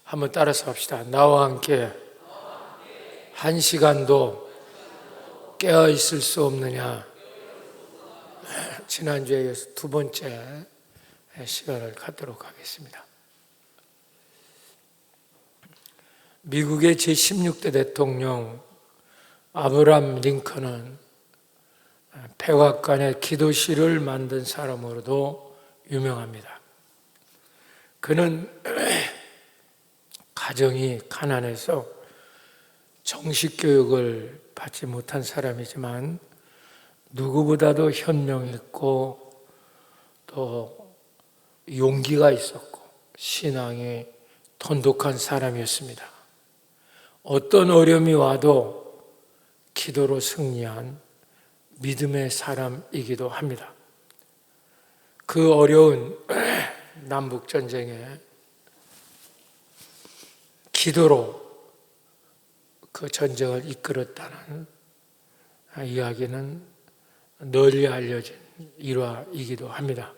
한번 따라서 합시다. 나와 함께 한 시간도 깨어 있을 수 없느냐. 지난주에 이어서 두 번째 시간을 갖도록 하겠습니다. 미국의 제16대 대통령 아브라함 링컨은 백악관의 기도실을 만든 사람으로도 유명합니다. 그는 가정이 가난해서 정식 교육을 받지 못한 사람이지만 누구보다도 현명했고 또 용기가 있었고 신앙이 돈독한 사람이었습니다. 어떤 어려움이 와도 기도로 승리한 믿음의 사람이기도 합니다. 그 어려운 남북전쟁에 기도로 그 전쟁을 이끌었다는 이야기는 널리 알려진 일화이기도 합니다.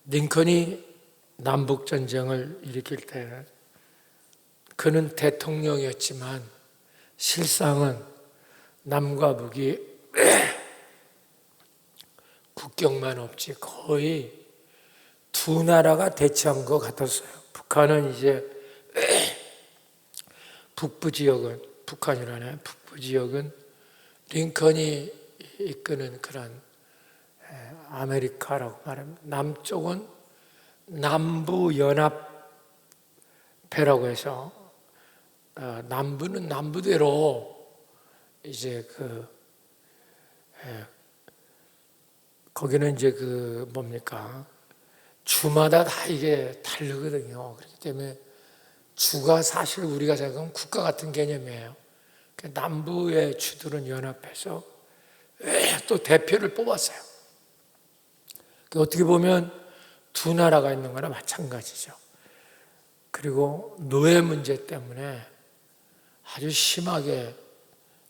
링컨이 남북전쟁을 일으킬 때 그는 대통령이었지만 실상은 남과 북이 국경만 없지 거의 두 나라가 대치한 것 같았어요. 북한은 이제 북부 지역은 링컨이 이끄는 그런 아메리카라고 말합니다. 남쪽은 남부연합회라고 해서 남부는 남부대로 이제 거기는 이제 주마다 다 이게 다르거든요. 그렇기 때문에 주가 사실 우리가 생각하면 국가 같은 개념이에요. 남부의 주들은 연합해서 또 대표를 뽑았어요. 어떻게 보면 두 나라가 있는 거나 마찬가지죠. 그리고 노예 문제 때문에 아주 심하게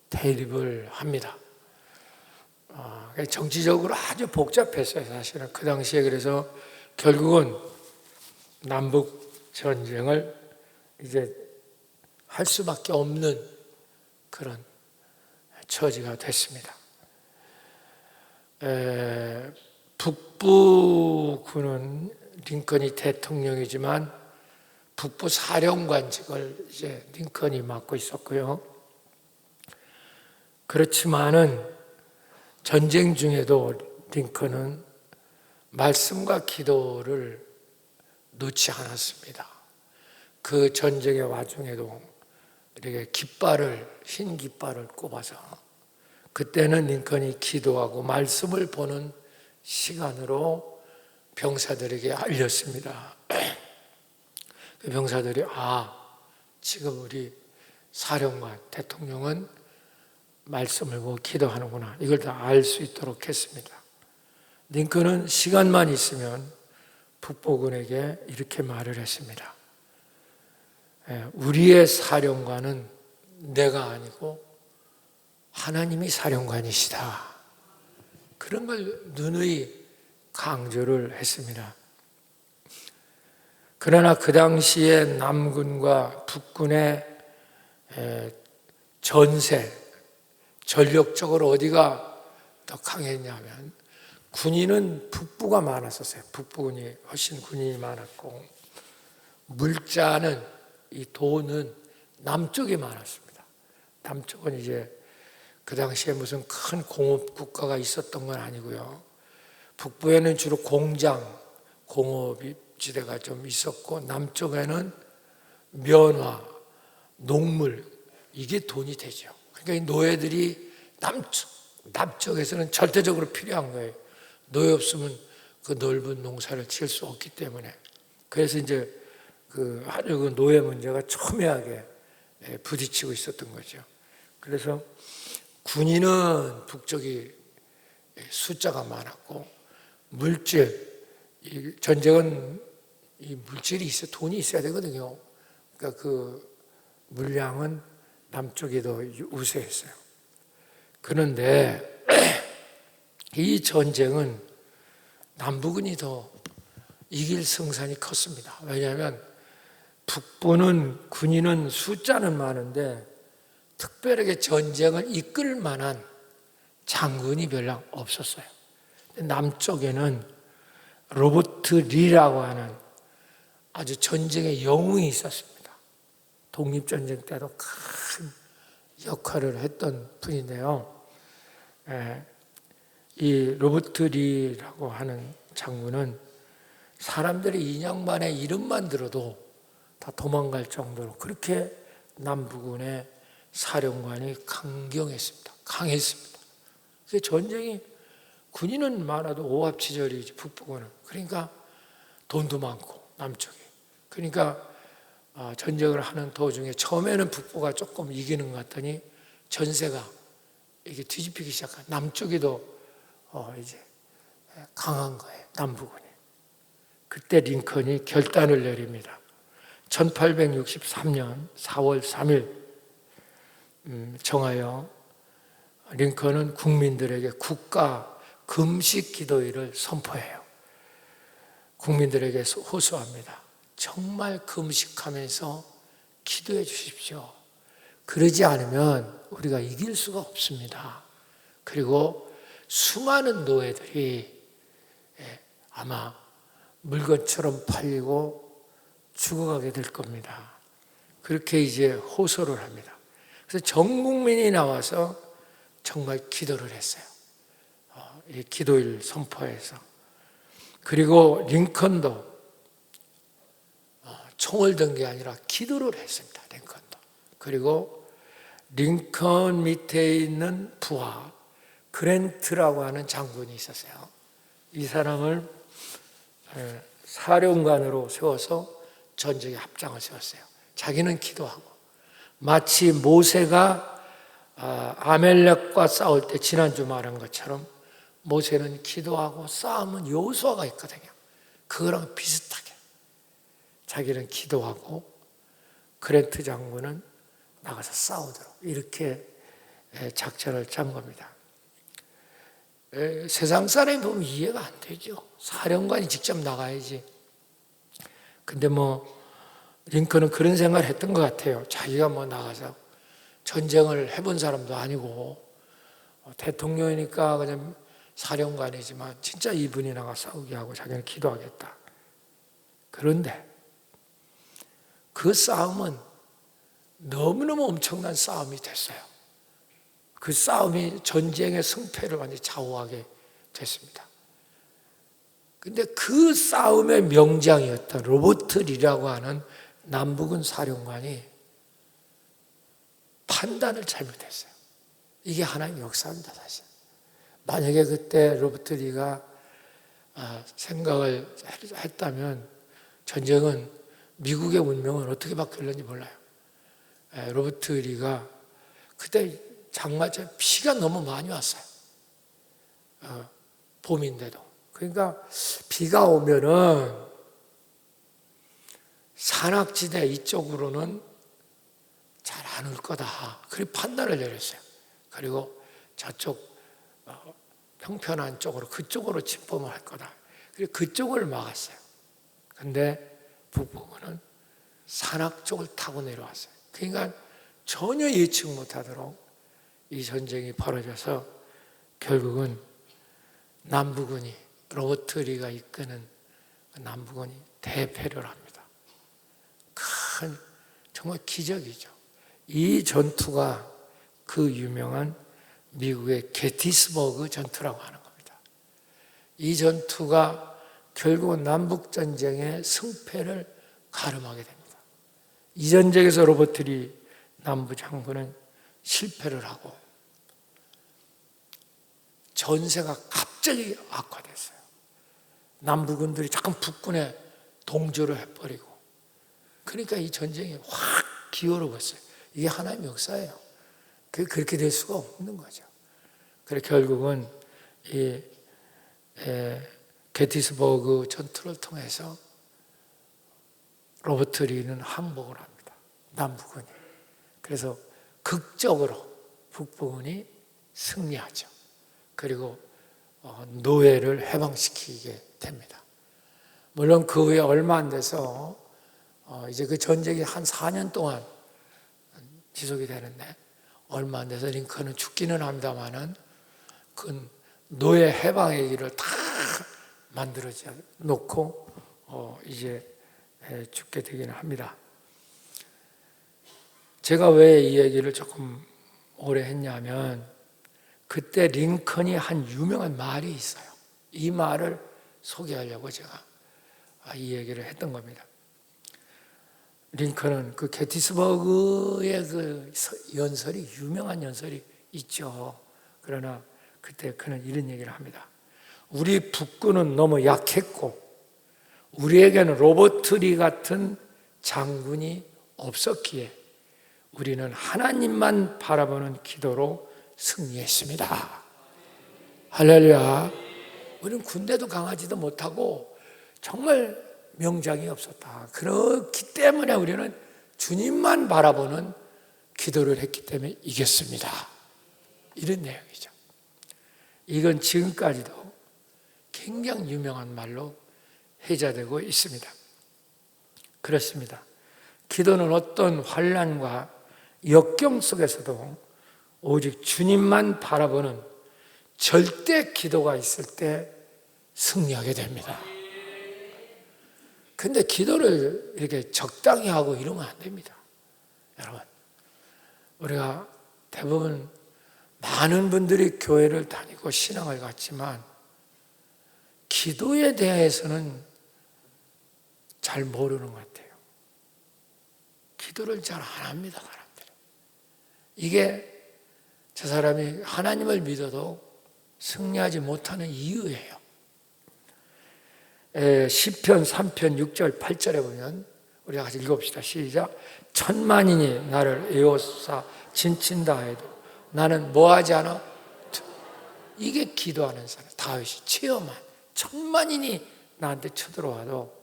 대립을 합니다. 정치적으로 아주 복잡했어요, 사실은. 그 당시에. 그래서 결국은 남북 전쟁을 이제 할 수밖에 없는 그런 처지가 됐습니다. 북부군은 링컨이 대통령이지만 북부 사령관직을 이제 링컨이 맡고 있었고요. 그렇지만은 전쟁 중에도 링컨은 말씀과 기도를 놓지 않았습니다. 그 전쟁의 와중에도 이렇게 흰 깃발을 꼽아서 그때는 링컨이 기도하고 말씀을 보는 시간으로 병사들에게 알렸습니다. 그 병사들이 지금 우리 사령관, 대통령은 말씀을 보고 기도하는구나. 이걸 다 알 수 있도록 했습니다. 링컨은 시간만 있으면 북부군에게 이렇게 말을 했습니다. 우리의 사령관은 내가 아니고 하나님이 사령관이시다. 그런 걸 누누이 강조를 했습니다. 그러나 그 당시에 남군과 북군의 전력적으로 어디가 더 강했냐면 군인은 북부가 많았었어요. 북부군이 훨씬 군인이 많았고 물자는 이 돈은 남쪽이 많았습니다. 남쪽은 이제 그 당시에 무슨 큰 공업 국가가 있었던 건 아니고요. 북부에는 주로 공업지대가 좀 있었고 남쪽에는 면화, 농물 이게 돈이 되죠. 그러니까 이 노예들이 남쪽에서는 절대적으로 필요한 거예요. 노예 없으면 그 넓은 농사를 지을 수 없기 때문에. 그래서 이제 아주 그 노예 문제가 첨예하게 부딪히고 있었던 거죠. 그래서 군인은 북쪽이 숫자가 많았고 전쟁은 이 물질이 돈이 있어야 되거든요. 그러니까 그 물량은 남쪽이 더 우세했어요. 그런데 이 전쟁은 남부군이 더 이길 승산이 컸습니다. 왜냐하면 북부는 군인은 숫자는 많은데 특별하게 전쟁을 이끌 만한 장군이 별로 없었어요. 남쪽에는 로버트 리라고 하는 아주 전쟁의 영웅이 있었습니다. 독립전쟁 때도 큰 역할을 했던 분인데요. 이 로버트 리라고 하는 장군은 사람들이 인양반의 이름만 들어도 다 도망갈 정도로 그렇게 남부군의 사령관이 강했습니다. 전쟁이 군인은 많아도 오합지졸이지 북부군은. 그러니까 돈도 많고 남쪽이. 그러니까 전쟁을 하는 도중에 처음에는 북부가 조금 이기는 것 같더니 전세가 이게 뒤집히기 시작한 남쪽이 더 이제 강한 거예요. 남부군이. 그때 링컨이 결단을 내립니다. 1863년 4월 3일 정하여 링컨은 국민들에게 국가 금식 기도일을 선포해요. 국민들에게 호소합니다. 정말 금식하면서 기도해 주십시오. 그러지 않으면 우리가 이길 수가 없습니다. 그리고 수많은 노예들이 아마 물건처럼 팔리고 죽어가게 될 겁니다. 그렇게 이제 호소를 합니다. 그래서 전 국민이 나와서 정말 기도를 했어요. 이 기도일 선포해서. 그리고 링컨도 총을 든 게 아니라 기도를 했습니다. 링컨도. 그리고 링컨 밑에 있는 부하 그랜트라고 하는 장군이 있었어요. 이 사람을 사령관으로 세워서 전쟁에 합장을 세웠어요. 자기는 기도하고 마치 모세가 아멜렉과 싸울 때 지난주 말한 것처럼 모세는 기도하고 싸움은 여호수아가 있거든요. 그거랑 비슷하게 자기는 기도하고 그랜트 장군은 나가서 싸우도록 이렇게 작전을 짠 겁니다. 세상 사람이 보면 이해가 안 되죠. 사령관이 직접 나가야지. 근데 링컨은 그런 생각을 했던 것 같아요. 자기가 나가서 전쟁을 해본 사람도 아니고 대통령이니까 그냥 사령관이지만 진짜 이분이 나가 싸우게 하고 자기는 기도하겠다. 그런데 그 싸움은 너무너무 엄청난 싸움이 됐어요. 그 싸움이 전쟁의 승패를 완전히 좌우하게 됐습니다. 근데 그 싸움의 명장이었던 로버트 리라고 하는 남부군 사령관이 판단을 잘못했어요. 이게 하나님의 역사입니다, 사실. 만약에 그때 로버트 리가 생각을 했다면 전쟁은 미국의 운명은 어떻게 바뀌었는지 몰라요. 로버트 리가 그때 장마철 비가 너무 많이 왔어요. 봄인데도. 그러니까 비가 오면은 산악지대 이쪽으로는 잘 안 올 거다. 그렇게 판단을 내렸어요. 그리고 저쪽 평편한 쪽으로 그쪽으로 침범을 할 거다. 그리고 그쪽을 막았어요. 근데 북부군은 산악 쪽을 타고 내려왔어요. 그러니까 전혀 예측 못하도록 이 전쟁이 벌어져서 결국은 남부군이 로버트 리가 이끄는 남부군이 대패를 합니다. 큰 정말 기적이죠. 이 전투가 그 유명한 미국의 게티스버그 전투라고 하는 겁니다. 이 전투가 결국은 남북전쟁의 승패를 가름하게 됩니다. 이 전쟁에서 로버트 리 남부 장군은 실패를 하고 전세가 갑자기 악화됐어요. 남부군들이 잠깐 북군에 동조를 해버리고 그러니까 이 전쟁이 확 기울어졌어요. 이게 하나님의 역사예요. 그렇게 될 수가 없는 거죠. 그래서 결국은 이 게티스버그 전투를 통해서 로버트 리는 항복을 합니다. 남부군이. 그래서 극적으로 북부군이 승리하죠. 그리고 노예를 해방시키게 됩니다. 물론 그 후에 얼마 안 돼서 이제 그 전쟁이 한 4년 동안 지속이 되는데 얼마 안 돼서 링컨은 죽기는 합니다만은 그 노예 해방의 길을 다 만들어 놓고 이제 죽게 되기는 합니다. 제가 왜 이 얘기를 조금 오래 했냐면 그때 링컨이 한 유명한 말이 있어요. 이 말을 소개하려고 제가 이 얘기를 했던 겁니다. 링컨은 그 게티스버그의 그 연설이 유명한 연설이 있죠. 그러나 그때 그는 이런 얘기를 합니다. 우리 북군은 너무 약했고 우리에게는 로버트 리 같은 장군이 없었기에 우리는 하나님만 바라보는 기도로 승리했습니다. 할렐루야. 우리는 군대도 강하지도 못하고 정말 명장이 없었다. 그렇기 때문에 우리는 주님만 바라보는 기도를 했기 때문에 이겼습니다. 이런 내용이죠. 이건 지금까지도 굉장히 유명한 말로 회자되고 있습니다. 그렇습니다. 기도는 어떤 환난과 역경 속에서도 오직 주님만 바라보는 절대 기도가 있을 때 승리하게 됩니다. 근데 기도를 이렇게 적당히 하고 이러면 안 됩니다. 여러분, 우리가 대부분 많은 분들이 교회를 다니고 신앙을 갖지만 기도에 대해서는 잘 모르는 것 같아요. 기도를 잘 안 합니다, 사람들이. 이게 저 사람이 하나님을 믿어도 승리하지 못하는 이유예요. 시편 3편 6절 8절에 보면 우리가 같이 읽어봅시다. 시작. 천만인이 나를 에워싸 진친다 해도 나는 뭐하지 않아? 이게 기도하는 사람. 다윗이 체험한 천만인이 나한테 쳐들어와도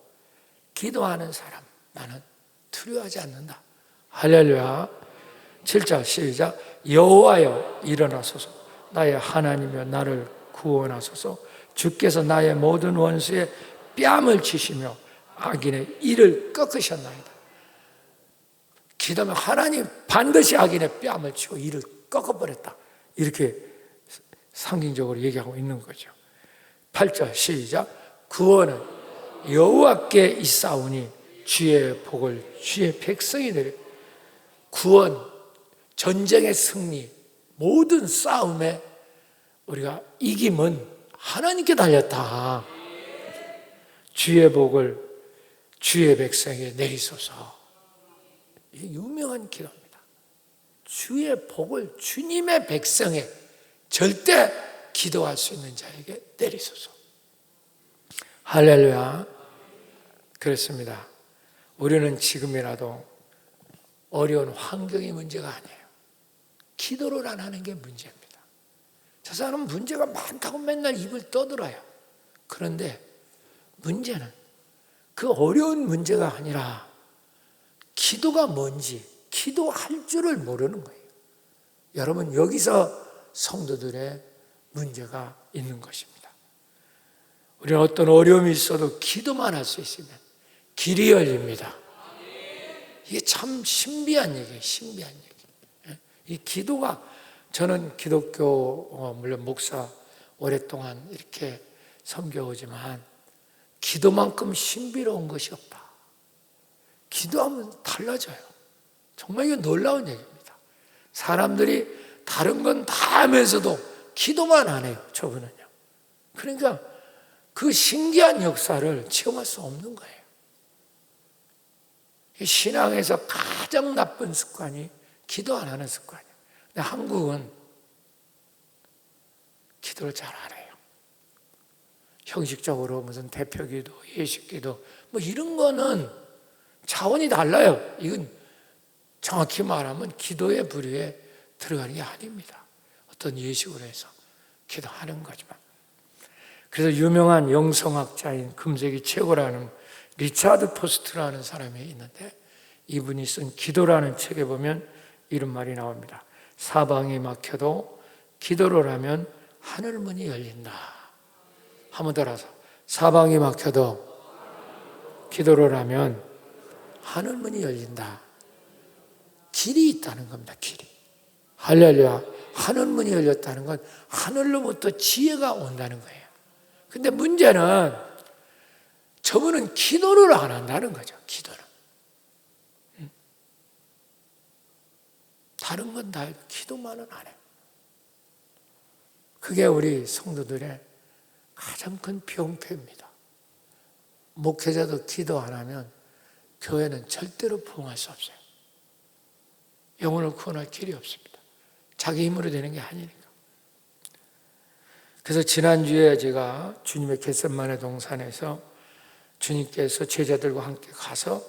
기도하는 사람, 나는 두려워하지 않는다. 할렐루야. 7절 시작. 여호와여 일어나소서. 나의 하나님이여 나를 구원하소서. 주께서 나의 모든 원수의 뺨을 치시며 악인의 이를 꺾으셨나이다. 기도하면 하나님 반드시 악인의 뺨을 치고 이를 꺾어버렸다. 이렇게 상징적으로 얘기하고 있는 거죠. 8절 시작. 구원은 여호와께 있사오니 주의 복을 주의 백성이 내려. 구원, 전쟁의 승리, 모든 싸움에 우리가 이김은 하나님께 달렸다. 주의 복을 주의 백성에 내리소서. 이게 유명한 기도입니다. 주의 복을 주님의 백성에 절대 기도할 수 있는 자에게 내리소서. 할렐루야. 그렇습니다. 우리는 지금이라도 어려운 환경이 문제가 아니에요. 기도를 안 하는 게 문제입니다. 저 사람은 문제가 많다고 맨날 입을 떠들어요. 그런데 문제는 그 어려운 문제가 아니라 기도가 뭔지, 기도할 줄을 모르는 거예요. 여러분, 여기서 성도들의 문제가 있는 것입니다. 우리는 어떤 어려움이 있어도 기도만 할 수 있으면 길이 열립니다. 이게 참 신비한 얘기예요. 신비한 얘기. 이 기도가, 저는 기독교 물론 목사 오랫동안 이렇게 섬겨오지만 기도만큼 신비로운 것이 없다. 기도하면 달라져요. 정말 이건 놀라운 얘기입니다. 사람들이 다른 건 다 하면서도 기도만 안 해요. 저분은요. 그러니까 그 신기한 역사를 체험할 수 없는 거예요. 신앙에서 가장 나쁜 습관이 기도 안 하는 습관이에요. 근데 한국은 기도를 잘 안 해요. 형식적으로 무슨 대표기도, 예식기도 뭐 이런 거는 차원이 달라요. 이건 정확히 말하면 기도의 부류에 들어가는 게 아닙니다. 어떤 예식으로 해서 기도하는 거지만. 그래서 유명한 영성학자인 금세기 최고라는 리차드 포스트라는 사람이 있는데 이분이 쓴 기도라는 책에 보면 이런 말이 나옵니다. 사방이 막혀도 기도를 하면 하늘문이 열린다. 한번 따라서 사방이 막혀도 기도를 하면 하늘문이 열린다. 길이 있다는 겁니다. 길이. 할렐루야. 하늘문이 열렸다는 건 하늘로부터 지혜가 온다는 거예요. 근데 문제는 저분은 기도를 안 한다는 거죠. 기도를. 다른 건 다 해도 기도만은 안 해요. 그게 우리 성도들의 가장 큰 병폐입니다. 목회자도 기도 안 하면 교회는 절대로 부흥할 수 없어요. 영혼을 구원할 길이 없습니다. 자기 힘으로 되는 게 아니니까. 그래서 지난주에 제가 주님의 겟세마네 동산에서 주님께서 제자들과 함께 가서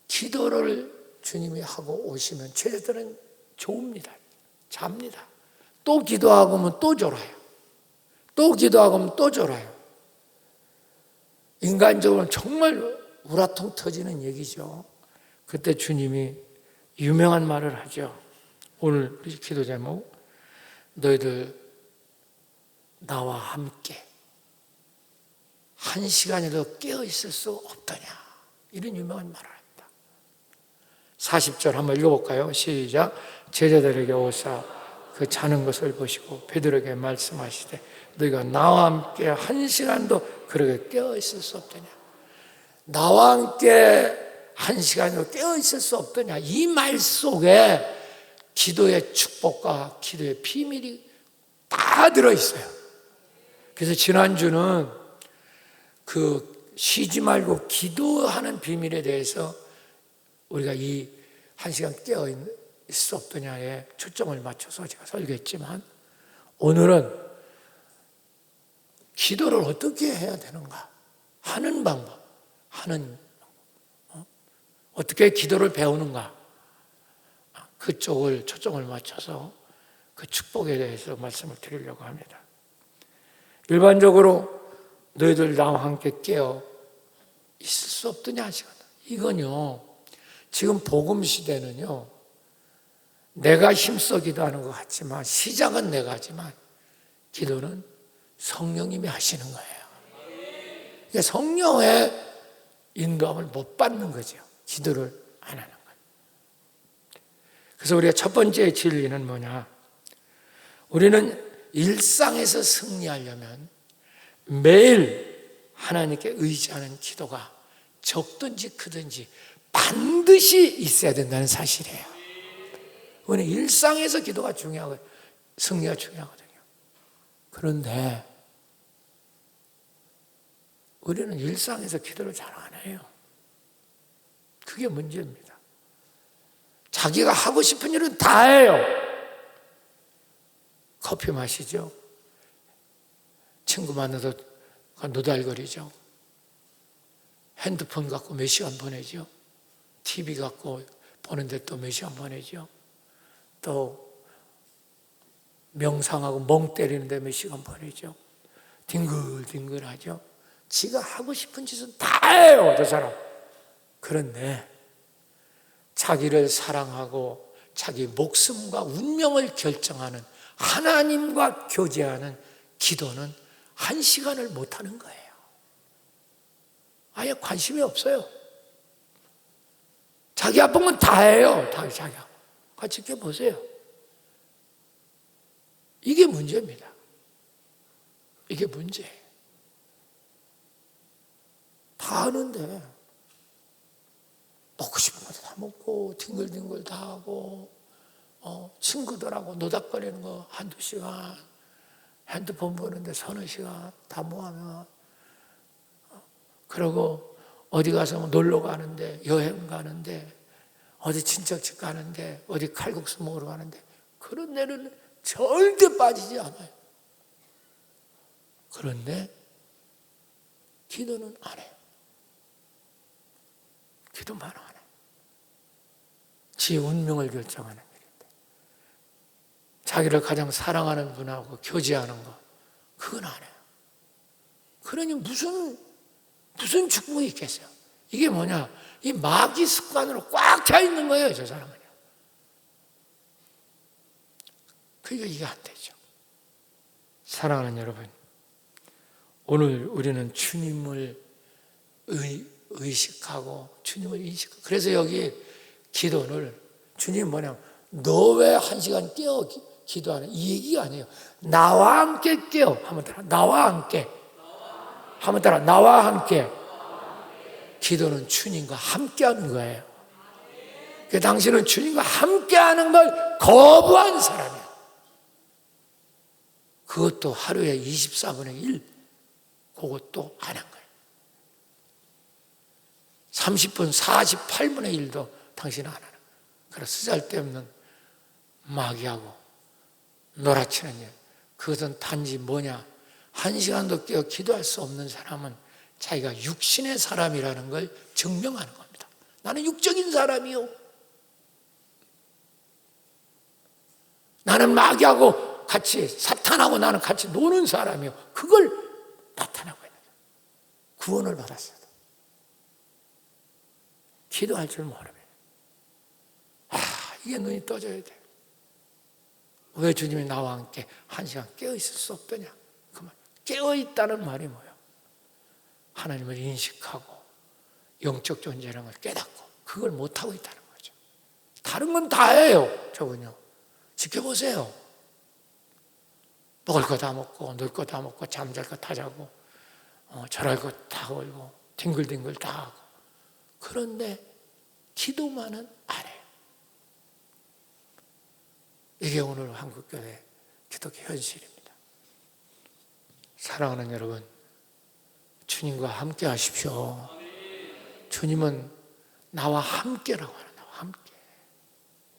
기도를 주님이 하고 오시면 제자들은 좋습니다. 잡니다. 또 기도하고 하면 또 졸아요. 또 기도하고 하면 또 졸아요. 인간적으로는 정말 우라통 터지는 얘기죠. 그때 주님이 유명한 말을 하죠. 오늘 우리 기도 제목, 너희들 나와 함께 한 시간이라도 깨어 있을 수 없더냐. 이런 유명한 말을 합니다. 40절 한번 읽어볼까요? 시작. 제자들에게 오사 그 자는 것을 보시고 베드로에게 말씀하시되 너희가 나와 함께 한 시간도 그렇게 깨어 있을 수 없더냐. 나와 함께 한 시간도 깨어 있을 수 없더냐. 이 말 속에 기도의 축복과 기도의 비밀이 다 들어있어요. 그래서 지난주는 그 쉬지 말고 기도하는 비밀에 대해서 우리가 이 한 시간 깨어 있을 수 없더냐에 초점을 맞춰서 제가 설교했지만 오늘은 기도를 어떻게 해야 되는가 하는 방법, 어떻게 기도를 배우는가 그쪽을 초점을 맞춰서 그 축복에 대해서 말씀을 드리려고 합니다. 일반적으로 너희들 나와 함께 깨어 있을 수 없더냐 하시거든. 이건요, 지금 복음 시대는요, 내가 힘써 기도하는 것 같지만 시작은 내가 하지만 기도는 성령님이 하시는 거예요. 그러니까 성령의 인도함을 못 받는 거죠. 기도를 안 하는 거예요. 그래서 우리가 첫 번째 진리는 뭐냐? 우리는 일상에서 승리하려면 매일 하나님께 의지하는 기도가 적든지 크든지 반드시 있어야 된다는 사실이에요. 우리는 일상에서 기도가 중요하고 승리가 중요하거든요. 그런데 우리는 일상에서 기도를 잘 안 해요. 그게 문제입니다. 자기가 하고 싶은 일은 다 해요. 커피 마시죠. 친구 만나서 노달거리죠. 핸드폰 갖고 몇 시간 보내죠. TV 갖고 보는데 또 몇 시간 보내죠. 또 명상하고 멍 때리는데 몇 시간 보내죠. 뒹글뒹글하죠. 지가 하고 싶은 짓은 다 해요, 저 사람. 그런데 자기를 사랑하고 자기 목숨과 운명을 결정하는 하나님과 교제하는 기도는 한 시간을 못하는 거예요. 아예 관심이 없어요. 자기 아픈 건 다 해요. 다 자기 아픈. 같이 지켜보세요. 이게 문제입니다. 이게 문제예요. 다 하는데 먹고 싶은 거 다 먹고 뒹글뒹글 다 하고 친구들하고 노닥거리는 거 한두 시간 핸드폰 보는데 서너 시간 다 모아면 그리고 어디 가서 놀러 가는데 여행 가는데 어디 친척집 가는데 어디 칼국수 먹으러 가는데 그런 데는 절대 빠지지 않아요. 그런데 기도는 안 해요. 기도만 안 해요. 지 운명을 결정하는 일인데 자기를 가장 사랑하는 분하고 교제하는 거 그건 안 해요. 그러니 무슨 축복이 있겠어요? 이게 뭐냐? 이 마귀 습관으로 꽉 차 있는 거예요, 저 사람은요. 그러니까 이게 안 되죠. 사랑하는 여러분, 오늘 우리는 주님을 의식하고 주님을 인식하고. 그래서 여기 기도를 주님 뭐냐면 너 왜 1시간 깨어 기도하는 이 얘기가 아니에요. 나와 함께 깨어. 한번 따라 나와 함께. 한번 따라 나와 함께. 기도는 주님과 함께하는 거예요. 그 당신은 주님과 함께하는 걸 거부한 사람이에요. 그것도 하루에 24분의 1 그것도 안 한 거예요. 30분 48분의 1도 당신은 안 하는 거예요. 그래서 쓰잘데없는 마귀하고 놀아치는 일. 그것은 단지 뭐냐, 1시간도 깨어 기도할 수 없는 사람은 자기가 육신의 사람이라는 걸 증명하는 겁니다. 나는 육적인 사람이요, 나는 마귀하고 같이 사탄하고 나는 같이 노는 사람이요, 그걸 나타내고 있는 거예요. 구원을 받았어요. 기도할 줄 모르면 이게 눈이 떠져야 돼. 왜 주님이 나와 함께 1시간 깨어 있을 수 없더냐? 그 말, 깨어 있다는 말이 뭐예요? 하나님을 인식하고 영적 존재라는 걸 깨닫고 그걸 못하고 있다는 거죠. 다른 건 다 해요. 저분요, 지켜보세요. 먹을 거 다 먹고 놀 거 다 먹고 잠잘 거 다 자고 절할 거 다 걸고 뒹굴뒹굴 다 하고, 그런데 기도만은 안 해요. 이게 오늘 한국교회 기독교 현실입니다. 사랑하는 여러분, 주님과 함께 하십시오. 주님은 나와 함께라고 하는, 나와 함께.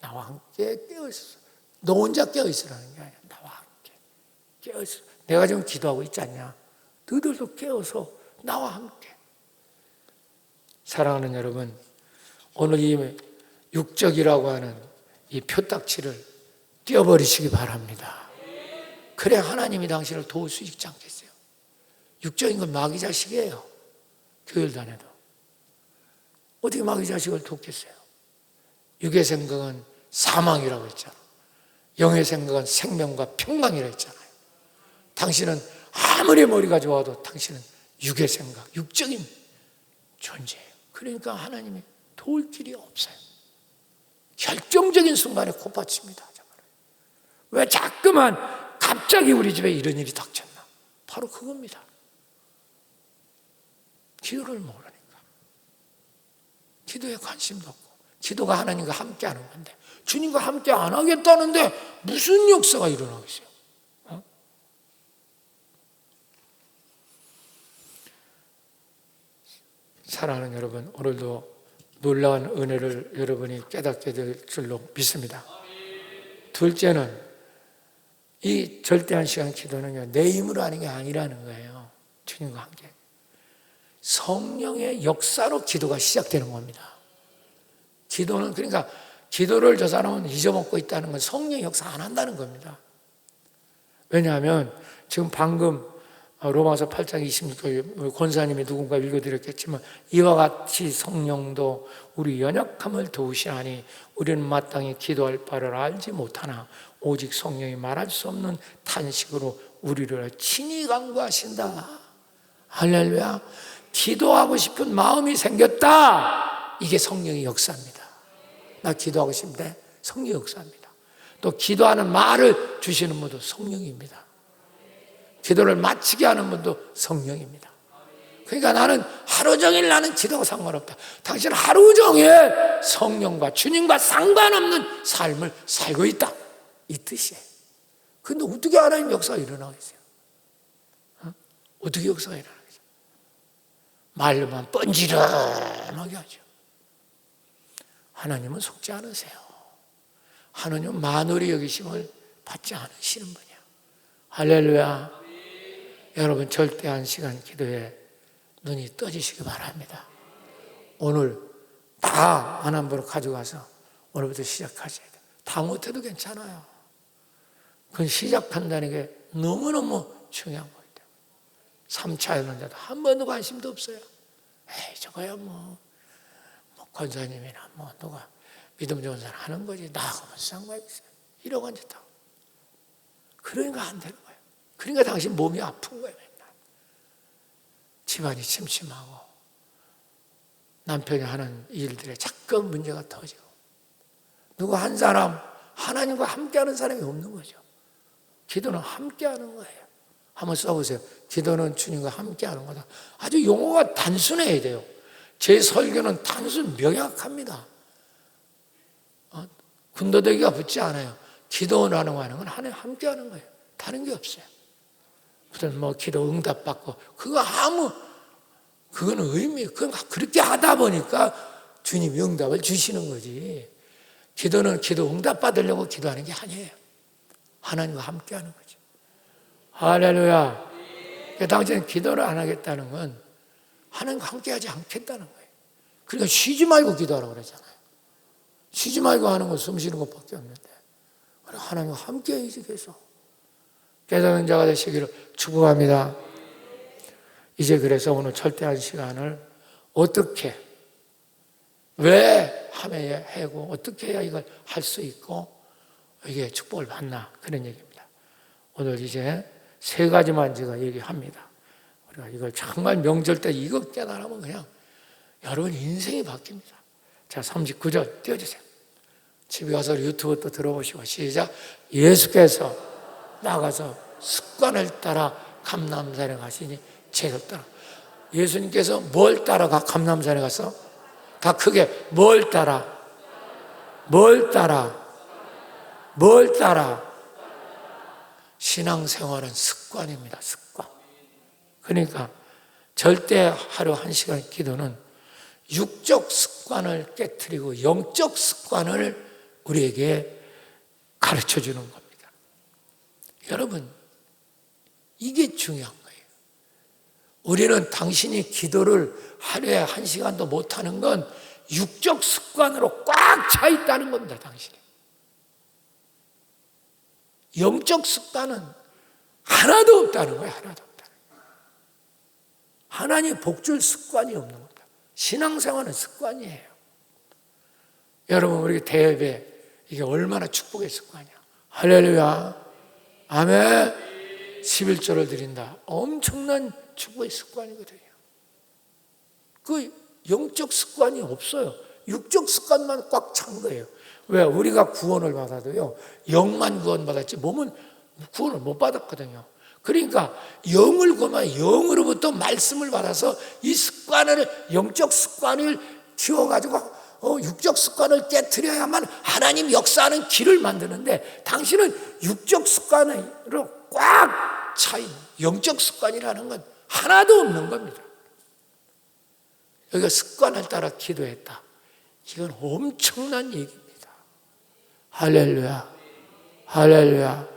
나와 함께 깨어있어. 너 혼자 깨어있으라는 게 아니야. 나와 함께 깨어있어. 내가 지금 기도하고 있지 않냐? 너희들도 깨어서 나와 함께. 사랑하는 여러분, 오늘 이 육적이라고 하는 이 표딱지를 띄어버리시기 바랍니다. 그래야 하나님이 당신을 도울 수 있지 않겠어요? 육적인 건 마귀 자식이에요. 교회를 다녀도 어떻게 마귀 자식을 돕겠어요? 육의 생각은 사망이라고 했잖아. 영의 생각은 생명과 평강이라고 했잖아요. 당신은 아무리 머리가 좋아도 당신은 육의 생각, 육적인 존재예요. 그러니까 하나님이 도울 길이 없어요. 결정적인 순간에 콧받칩니다. 왜 자꾸만 갑자기 우리 집에 이런 일이 닥쳤나? 바로 그겁니다. 기도를 모르니까. 기도에 관심도 없고. 기도가 하나님과 함께하는 건데 주님과 함께 안 하겠다는데 무슨 역사가 일어나겠어요? 사랑하는 여러분, 오늘도 놀라운 은혜를 여러분이 깨닫게 될 줄로 믿습니다. 둘째는 이 절대한 시간 기도는요, 내 힘으로 하는 게 아니라는 거예요. 주님과 함께 성령의 역사로 기도가 시작되는 겁니다. 기도는, 그러니까 기도를 저 사람은 잊어먹고 있다는 건 성령의 역사 안 한다는 겁니다. 왜냐하면 지금 방금 로마서 8장 26절 권사님이 누군가 읽어드렸겠지만, 이와 같이 성령도 우리 연약함을 도우시나니 우리는 마땅히 기도할 바를 알지 못하나 오직 성령이 말할 수 없는 탄식으로 우리를 친히 간구하신다. 할렐루야. 기도하고 싶은 마음이 생겼다. 이게 성령의 역사입니다. 나 기도하고 싶은데 성령의 역사입니다. 또 기도하는 말을 주시는 분도 성령입니다. 기도를 마치게 하는 분도 성령입니다. 그러니까 나는 하루 종일 나는 기도가 상관없다. 당신은 하루 종일 성령과 주님과 상관없는 삶을 살고 있다. 이 뜻이에요. 근데 어떻게 하나님 역사가 일어나겠어요? 어떻게 역사가 일어나겠어요? 말로만 뻔지름하게 하죠. 하나님은 속지 않으세요. 하나님은 만월의 여기심을 받지 않으시는 분이야. 할렐루야. 여러분, 절대한 시간 기도에 눈이 떠지시기 바랍니다. 오늘 다 하나님으로 가져가서 오늘부터 시작하셔야 돼요. 다 못해도 괜찮아요. 그건 시작한다는 게 너무너무 중요한 거예요. 3차 연원자도 한 번도 관심도 없어요. 에이, 저거야 뭐 권사님이나 뭐 누가 믿음 좋은 사람 하는 거지, 나하고 무슨 상관이 있어요. 이러고 앉았다. 그러니까 안 되는 거예요. 그러니까 당신 몸이 아픈 거예요. 맨날 집안이 침침하고 남편이 하는 일들에 자꾸 문제가 터지고, 누구 한 사람, 하나님과 함께하는 사람이 없는 거죠. 기도는 함께하는 거예요. 한번 써보세요. 기도는 주님과 함께하는 거다. 아주 용어가 단순해야 돼요. 제 설교는 단순 명확합니다. 군더더기가 붙지 않아요. 기도라는 건 하나님 함께하는 거예요. 다른 게 없어요. 무슨 뭐 기도 응답받고 그거는 그건 그렇게 하다 보니까 주님이 응답을 주시는 거지. 기도는 기도 응답받으려고 기도하는 게 아니에요. 하나님과 함께하는 거죠. 할렐루야. 당신은 기도를 안 하겠다는 건 하나님과 함께하지 않겠다는 거예요. 그러니까 쉬지 말고 기도하라고 그러잖아요. 쉬지 말고 하는 건 숨 쉬는 것밖에 없는데 하나님과 함께해야지 계속. 깨닫는 자가 되시기를 축복합니다. 이제 그래서 오늘 절대한 시간을 어떻게, 왜 함에 해고 어떻게 해야 이걸 할 수 있고 이게 축복을 받나, 그런 얘기입니다. 오늘 이제 세 가지만 제가 얘기합니다. 우리가 이걸 정말 명절 때 이거 깨달으면 그냥 여러분 인생이 바뀝니다. 자, 39절 띄워주세요. 집에 가서 유튜브 또 들어보시고 시작. 예수께서 나가서 습관을 따라 감람산에 가시니 제를 따라. 예수님께서 뭘 따라 감람산에 가서? 다 크게 뭘 따라? 뭘 따라? 뭘 따라? 신앙생활은 습관입니다. 습관. 그러니까 절대 하루 1시간 기도는 육적 습관을 깨트리고 영적 습관을 우리에게 가르쳐주는 겁니다. 여러분, 이게 중요한 거예요. 우리는 당신이 기도를 하루에 1시간도 못하는 건 육적 습관으로 꽉 차 있다는 겁니다. 당신이. 영적 습관은 하나도 없다는 거예요. 하나도 없다는 거예요. 하나님 복줄 습관이 없는 겁니다. 신앙생활은 습관이에요. 여러분, 우리 대예배 이게 얼마나 축복의 습관이야. 할렐루야. 아멘. 11조를 드린다. 엄청난 축복의 습관이거든요. 그 영적 습관이 없어요. 육적 습관만 꽉 찬 거예요. 왜? 우리가 구원을 받아도요, 영만 구원받았지 몸은 구원을 못 받았거든요. 그러니까 영을 구하면 영으로부터 말씀을 받아서 이 습관을, 영적 습관을 키워가지고 육적 습관을 깨트려야만 하나님 역사하는 길을 만드는데, 당신은 육적 습관으로 꽉 차인 영적 습관이라는 건 하나도 없는 겁니다. 여기가 습관을 따라 기도했다. 이건 엄청난 얘기입니다. 할렐루야, 할렐루야,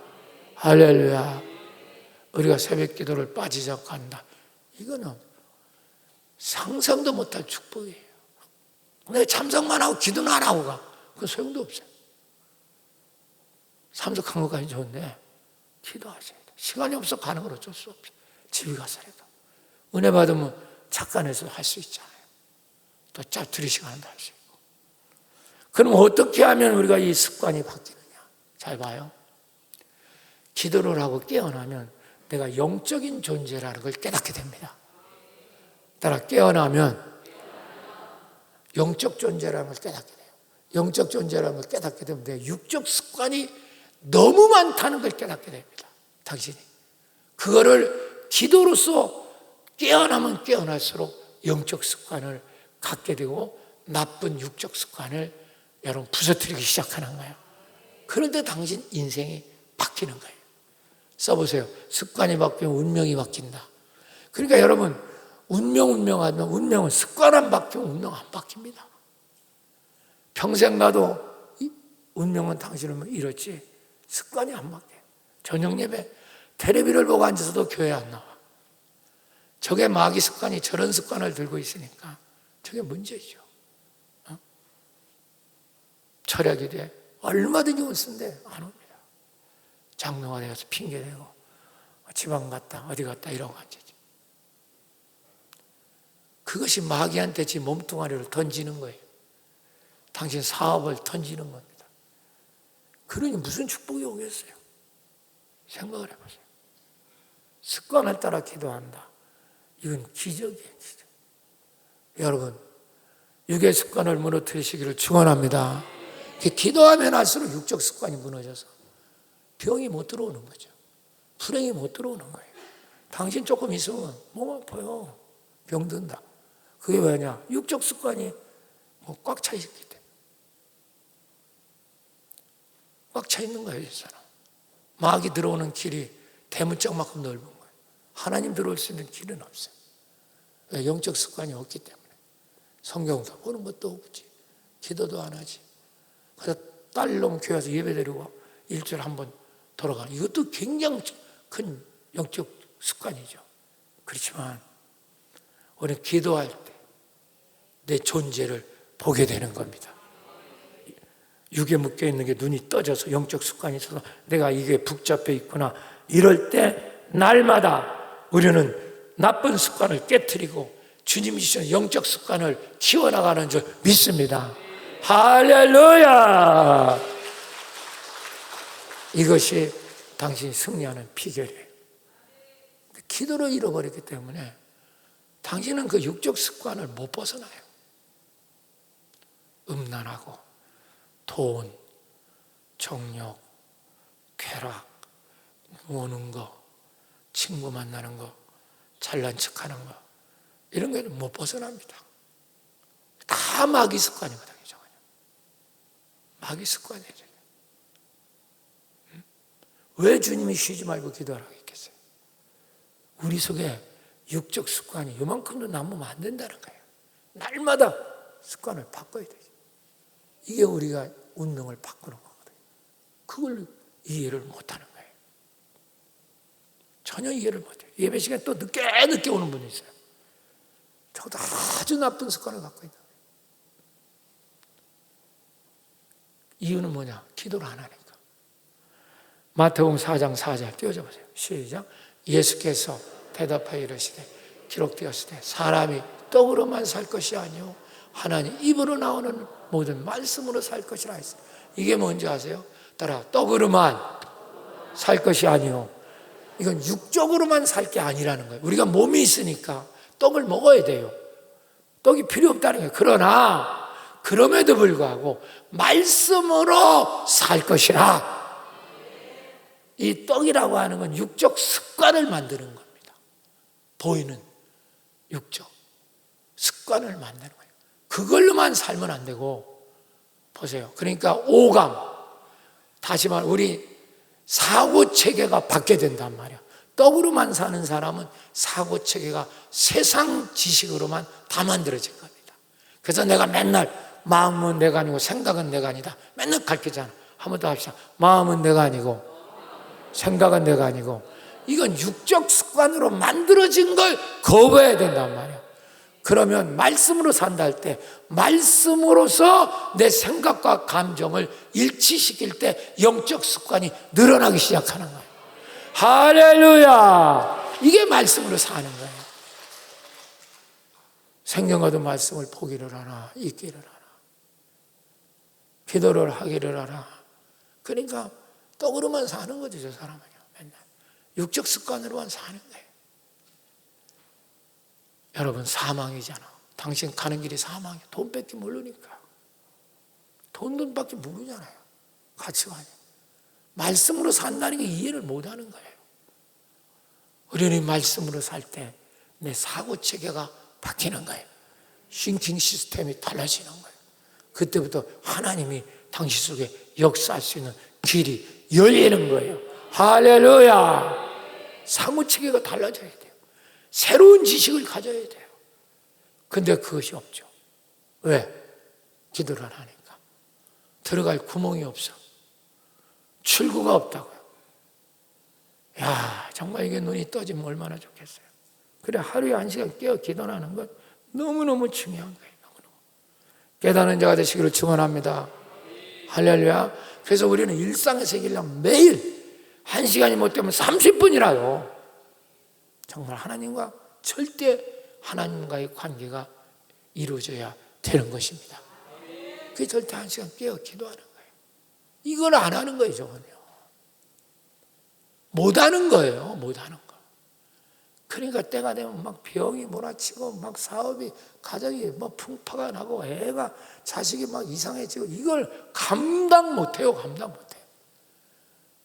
할렐루야. 우리가 새벽 기도를 빠지자고 한다. 이거는 상상도 못할 축복이에요. 내 참석만 하고 기도는 안 하고 가. 그건 소용도 없어요. 참석한 것까지 좋은데 기도하셔야 돼. 시간이 없어 가는 건 어쩔 수 없어. 집에 가서라도. 은혜 받으면 잠깐에서 할 수 있잖아요. 또 짜투리 시간도 할 수 있고. 그럼 어떻게 하면 우리가 이 습관이 바뀌느냐? 잘 봐요. 기도를 하고 깨어나면 내가 영적인 존재라는 걸 깨닫게 됩니다. 따라 깨어나면 영적 존재라는 걸 깨닫게 돼요. 영적 존재라는 걸 깨닫게 되면 내 육적 습관이 너무 많다는 걸 깨닫게 됩니다. 당신이. 그거를 기도로서 깨어나면 깨어날수록 영적 습관을 갖게 되고 나쁜 육적 습관을 여러분 부서뜨리기 시작하는 거예요. 그런데 당신 인생이 바뀌는 거예요. 써보세요. 습관이 바뀌면 운명이 바뀐다. 그러니까 여러분, 운명하면 운명은 습관 안 바뀌면 운명 안 바뀝니다. 평생 가도 운명은 당신은 이렇지 습관이 안 바뀌어요. 저녁 예배 텔레비를 보고 앉아서도 교회 안 나와. 저게 마귀 습관이 저런 습관을 들고 있으니까 저게 문제죠. 철학이 돼 얼마든지 웃는데 안 옵니다. 장로가 되어서 핑계대고 지방 갔다 어디 갔다 이러고 앉아지. 그것이 마귀한테 지 몸뚱아리를 던지는 거예요. 당신 사업을 던지는 겁니다. 그러니 무슨 축복이 오겠어요? 생각을 해보세요. 습관을 따라 기도한다. 이건 기적이에요, 기적. 여러분, 육의 습관을 무너뜨리시기를 축원합니다. 기도하면 할수록 육적 습관이 무너져서 병이 못 들어오는 거죠. 불행이 못 들어오는 거예요. 당신 조금 있으면 몸 아파요. 병든다. 그게 왜냐? 육적 습관이 꽉 차 있기 때문에. 꽉 차 있는 거예요, 이 사람. 마귀 들어오는 길이 대문짝만큼 넓은 거예요. 하나님 들어올 수 있는 길은 없어요. 왜? 영적 습관이 없기 때문에. 성경도 보는 것도 없지. 기도도 안 하지. 그래서 딸놈 교회에서 예배 드리고 일주일에 한 번 돌아가는, 이것도 굉장히 큰 영적 습관이죠. 그렇지만 우리는 기도할 때 내 존재를 보게 되는 겁니다. 육에 묶여 있는 게 눈이 떠져서 영적 습관이 있어서 내가 이게 복잡해 있구나. 이럴 때 날마다 우리는 나쁜 습관을 깨트리고 주님이 주신 영적 습관을 키워나가는 줄 믿습니다. 할렐루야! 이것이 당신이 승리하는 비결이에요. 기도를 잃어버렸기 때문에 당신은 그 육적 습관을 못 벗어나요. 음란하고 돈, 정욕, 쾌락, 노는 거, 친구 만나는 거, 잘난 척하는 거, 이런 거는 못 벗어납니다. 다 마귀 습관이거든요. 마귀 습관이에요. 왜 주님이 쉬지 말고 기도하라고 했겠어요? 우리 속에 육적 습관이 요만큼도 남으면 안 된다는 거예요. 날마다 습관을 바꿔야 되죠. 이게 우리가 운명을 바꾸는 거거든요. 그걸 이해를 못하는 거예요. 전혀 이해를 못해요. 예배 시간에 또 늦게 오는 분이 있어요. 저도 아주 나쁜 습관을 갖고 있는 거예요. 이유는 뭐냐? 기도를 안 하니까. 마태복음 4장 4절 띄워줘 보세요. 시작. 예수께서 대답하여 이르시되 기록되었으되 사람이 떡으로만 살 것이 아니요 하나님 입으로 나오는 모든 말씀으로 살 것이라 했어요. 이게 뭔지 아세요? 따라 떡으로만 살 것이 아니요. 이건 육적으로만 살 게 아니라는 거예요. 우리가 몸이 있으니까 떡을 먹어야 돼요. 떡이 필요 없다는 거예요. 그러나 그럼에도 불구하고 말씀으로 살 것이라. 이 떡이라고 하는 건 육적 습관을 만드는 겁니다. 보이는 육적 습관을 만드는 거예요. 그걸로만 살면 안 되고, 보세요. 그러니까 오감, 다시 말해 우리 사고체계가 바뀌어야 된단 말이야. 떡으로만 사는 사람은 사고체계가 세상 지식으로만 다 만들어질 겁니다. 그래서 내가 맨날 마음은 내가 아니고 생각은 내가 아니다 맨날 가르치잖아. 한번 더 합시다. 마음은 내가 아니고 생각은 내가 아니고. 이건 육적 습관으로 만들어진 걸 거부해야 된단 말이야. 그러면 말씀으로 산다 할 때 말씀으로서 내 생각과 감정을 일치시킬 때 영적 습관이 늘어나기 시작하는 거예요. 할렐루야! 이게 말씀으로 사는 거예요. 생경하던 말씀을 보기를 하나 읽기를 하나 기도를 하기를 하나. 그러니까 떡으로만 사는 거죠. 저 사람은요. 맨날 육적 습관으로만 사는 거예요. 여러분 사망이잖아. 당신 가는 길이 사망이야. 돈 뺏기 모르니까. 돈밖에 모르잖아요. 가치관이. 말씀으로 산다는 게 이해를 못하는 거예요. 우리는 말씀으로 살 때 내 사고체계가 바뀌는 거예요. 싱킹 시스템이 달라지는 거예요. 그때부터 하나님이 당신 속에 역사할 수 있는 길이 열리는 거예요. 할렐루야! 사고체계가 달라져야 돼요. 새로운 지식을 가져야 돼요. 근데 그것이 없죠. 왜? 기도를 안 하니까. 들어갈 구멍이 없어. 출구가 없다고요. 야, 정말 이게 눈이 떠지면 얼마나 좋겠어요. 그래, 하루에 1시간 깨어 기도하는 건 너무너무 중요한 거예요. 너무너무. 깨닫는 자가 되시기를 축원합니다. 할렐루야. 그래서 우리는 일상의 세계를 매일 1시간이 못 되면 30분이라도 정말 하나님과 절대 하나님과의 관계가 이루어져야 되는 것입니다. 그게 절대 1시간 깨어 기도하는 거예요. 이걸 안 하는 거예요, 저건요. 못 하는 거예요, 못 하는 거. 그러니까 때가 되면 막 병이 몰아치고 막 사업이 가정이 뭐 풍파가 나고 애가 자식이 막 이상해지고 이걸 감당 못해요.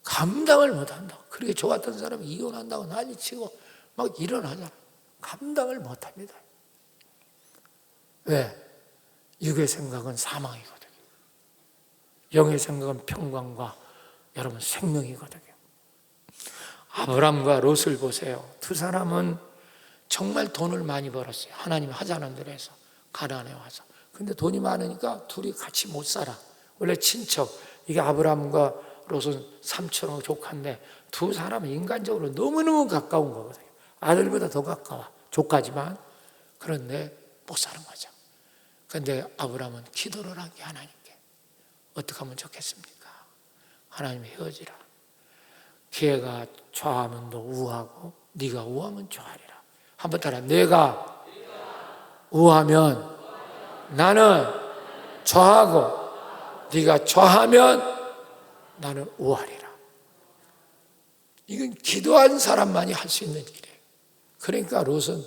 감당을 못한다. 그렇게 좋았던 사람이 이혼한다고 난리치고 막 일어나잖아. 감당을 못합니다. 왜? 육의 생각은 사망이거든요. 영의 생각은 평강과 여러분 생명이거든요. 아브람과 롯을 보세요. 두 사람은 정말 돈을 많이 벌었어요. 하나님 하자는 대로 해서 가나안에 와서. 근데 돈이 많으니까 둘이 같이 못 살아. 원래 친척, 이게 아브람과 롯은 삼촌하고 조카인데 두 사람은 인간적으로 너무너무 가까운 거거든요. 아들보다 더 가까워. 조카지만. 그런데 못 사는 거죠. 그런데 아브람은 기도를 한 게 하나님께. 어떻게 하면 좋겠습니까? 하나님 헤어지라. 기회가 좌하면 너 우하고 네가 우하면 좌하리라. 한번 따라. 내가 우하면 나는 좌하고 네가 좌하면 나는 우하리라. 이건 기도한 사람만이 할 수 있는 일이에요. 그러니까 롯은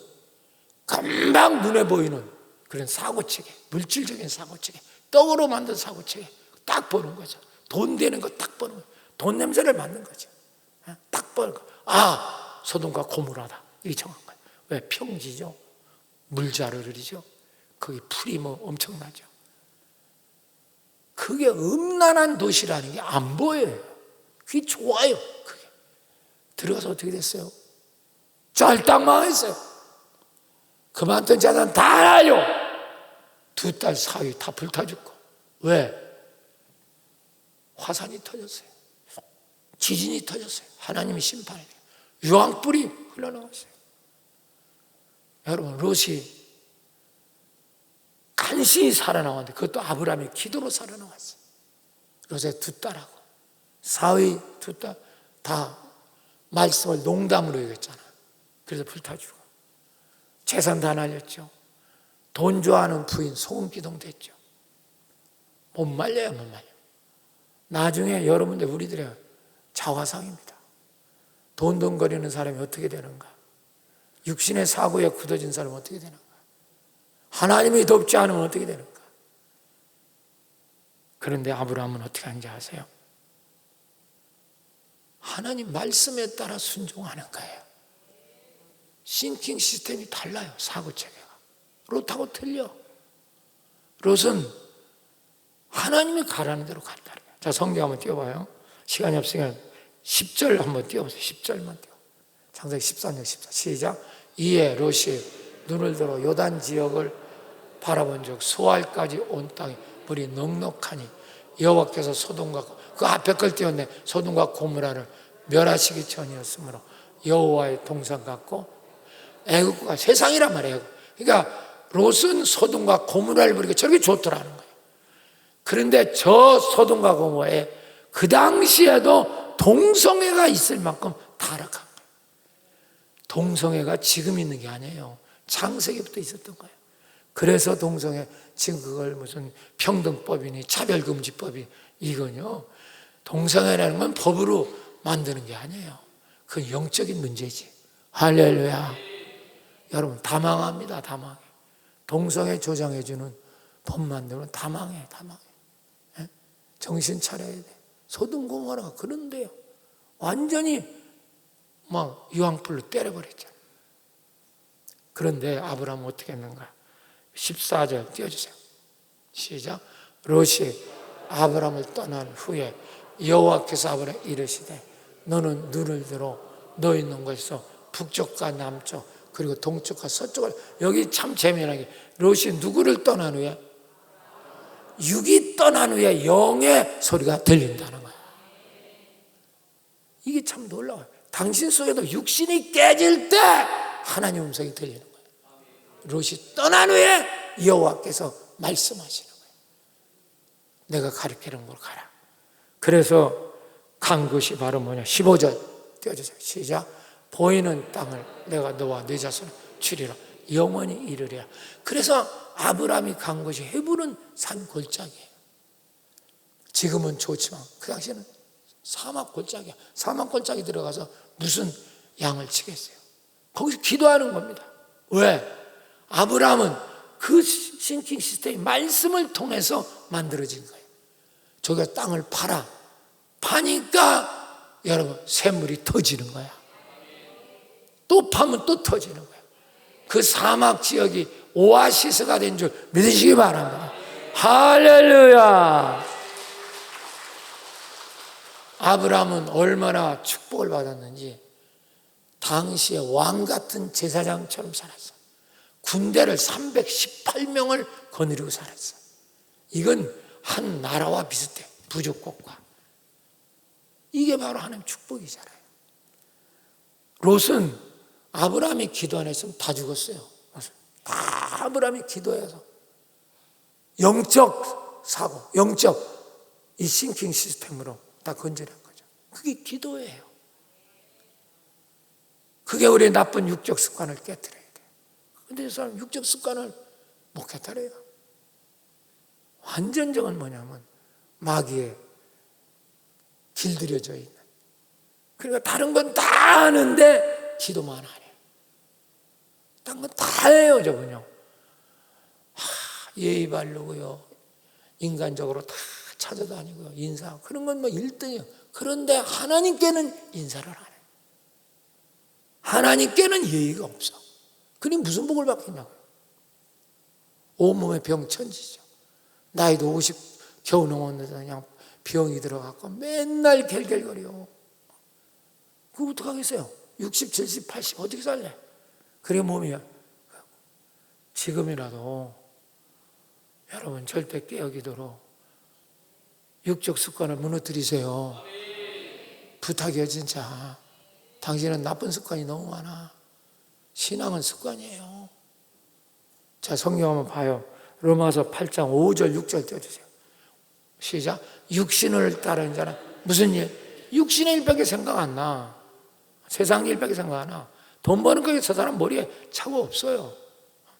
금방 눈에 보이는 그런 사고치게, 물질적인 사고치게, 떡으로 만든 사고치게 딱 보는 거죠. 돈 되는 거 딱 보는 거죠. 돈 냄새를 맡는 거죠. 딱 보는 거. 아, 소돔과 고모라다. 이게 정한 거예요. 왜? 평지죠. 물자르르죠. 거기 풀이 뭐 엄청나죠. 그게 음란한 도시라는 게 안 보여요. 그게 좋아요. 그게. 들어가서 어떻게 됐어요? 짤딱 망했어요. 그 많던 자산 다 날려. 두 딸 사위 다 불타 죽고. 왜? 화산이 터졌어요. 지진이 터졌어요. 하나님이 심판해요. 유황불이 흘러나왔어요. 여러분, 롯이 간신히 살아나왔는데 그것도 아브라함의 기도로 살아나왔어요. 롯의 두 딸하고 사위 두 딸 다 말씀을 농담으로 얘기했잖아. 그래서 불타주고 재산 다 날렸죠. 돈 좋아하는 부인 소금기둥 됐죠. 못 말려요, 못 말려. 나중에 여러분들 우리들의 자화상입니다. 돈돈거리는 사람이 어떻게 되는가? 육신의 사고에 굳어진 사람은 어떻게 되는가? 하나님이 돕지 않으면 어떻게 되는가? 그런데 아브라함은 어떻게 하는지 아세요? 하나님 말씀에 따라 순종하는 거예요. 싱킹 시스템이 달라요. 사고체계가. 롯하고 틀려. 롯은 하나님이 가라는 대로 간다는 거예요. 자, 성경 한번 띄워봐요. 시간이 없으니까 10절 한번 띄워보세요. 10절만 띄워. 창세기 13장 14. 시작. 이에 롯이 눈을 들어 요단 지역을 바라본 적 수알까지 온 땅에 물이 넉넉하니 여호와께서 소돔과 그 앞에 걸 띄웠네. 소돔과 고모라를 멸하시기 전이었으므로 여호와의 동산 같고 애국가 세상이란 말이에요. 그러니까 롯은 소돔과 고모라를 보니까 저렇게 좋더라는 거예요. 그런데 저 소돔과 고모라에 그 당시에도 동성애가 있을 만큼 타락한 거예요. 동성애가 지금 있는 게 아니에요. 창세기부터 있었던 거예요. 그래서 동성애, 지금 그걸 무슨 평등법이니 차별금지법이 이건요. 동성애라는 건 법으로 만드는 게 아니에요. 그건 영적인 문제지. 할렐루야. 여러분 다 망합니다. 다 망해. 동성애 조장해주는 법 만들면 다 망해. 다 망해. 예? 정신 차려야 돼. 소돔 고모라가 그런데요. 완전히 막 유황불로 때려버렸잖아요. 그런데 아브라함은 어떻게 했는가? 14절 띄워주세요. 시작. 롯이 아브라함을 떠난 후에 여호와께서 아브라함에게 이르시되 너는 눈을 들어 너 있는 곳에서 북쪽과 남쪽 그리고 동쪽과 서쪽을. 여기 참 재미나게 롯이 누구를 떠난 후에? 육이 떠난 후에 영의 소리가 들린다는 거야. 이게 참 놀라워요. 당신 속에도 육신이 깨질 때 하나님 음성이 들리는 거예요. 롯이 떠난 후에 여호와께서 말씀하시는 거예요. 내가 가리키는 곳으로 가라. 그래서 간 곳이 바로 뭐냐? 15절 띄워주세요. 시작. 보이는 땅을 내가 너와 네 자손을 주리라. 영원히 이르리라. 그래서 아브라함이 간 곳이 헤브론 산 골짜기예요. 지금은 좋지만 그 당시에는 사막 골짜기야. 사막 골짜기 들어가서 무슨 양을 치겠어요? 거기서 기도하는 겁니다. 왜? 아브라함은 그 싱킹 시스템이 말씀을 통해서 만들어진 거예요. 저기가 땅을 팔아. 파니까 여러분 샘물이 터지는 거야. 또 파면 또 터지는 거야. 그 사막 지역이 오아시스가 된 줄 믿으시기 바랍니다. 할렐루야. 아브라함은 얼마나 축복을 받았는지 당시에 왕 같은 제사장처럼 살았어. 군대를 318명을 거느리고 살았어. 이건 한 나라와 비슷해. 부족국가. 이게 바로 하나님 축복이잖아요. 롯은 아브라함이 기도 안 했으면 다 죽었어요. 다 아브라함이 기도해서 영적 사고, 영적 이 싱킹 시스템으로 다 건져낸 거죠. 그게 기도예요. 그게 우리의 나쁜 육적 습관을 깨뜨려야 돼요. 근데 이 사람 육적 습관을 못 깨뜨려요. 완전적은 뭐냐면 마귀에 길들여져 있는. 그러니까 다른 건 다 하는데 기도만 안 해요. 다른 건 다 해요, 저분요. 예의 바르고요. 인간적으로 다 찾아다니고요. 인사. 그런 건 뭐 1등이에요. 그런데 하나님께는 인사를 안 해요. 하나님께는 예의가 없어. 그니 무슨 복을 받겠냐고요. 온몸에 병천지죠. 나이도 50 겨우 넘었는데 그냥 병이 들어갔고 맨날 갤갤거려. 그거 어떡하겠어요? 60, 70, 80 어떻게 살래? 그래 몸이야. 지금이라도 여러분 절대 깨어기도록 육적 습관을 무너뜨리세요. 부탁이에요 진짜. 당신은 나쁜 습관이 너무 많아. 신앙은 습관이에요. 자, 성경 한번 봐요. 로마서 8장 5절 6절 떼어주세요. 시작. 육신을 따르는 자는 무슨 일? 육신의 일밖에 생각 안 나. 세상 일밖에 생각 안 나. 돈 버는 거에 저 사람 머리에 차고 없어요.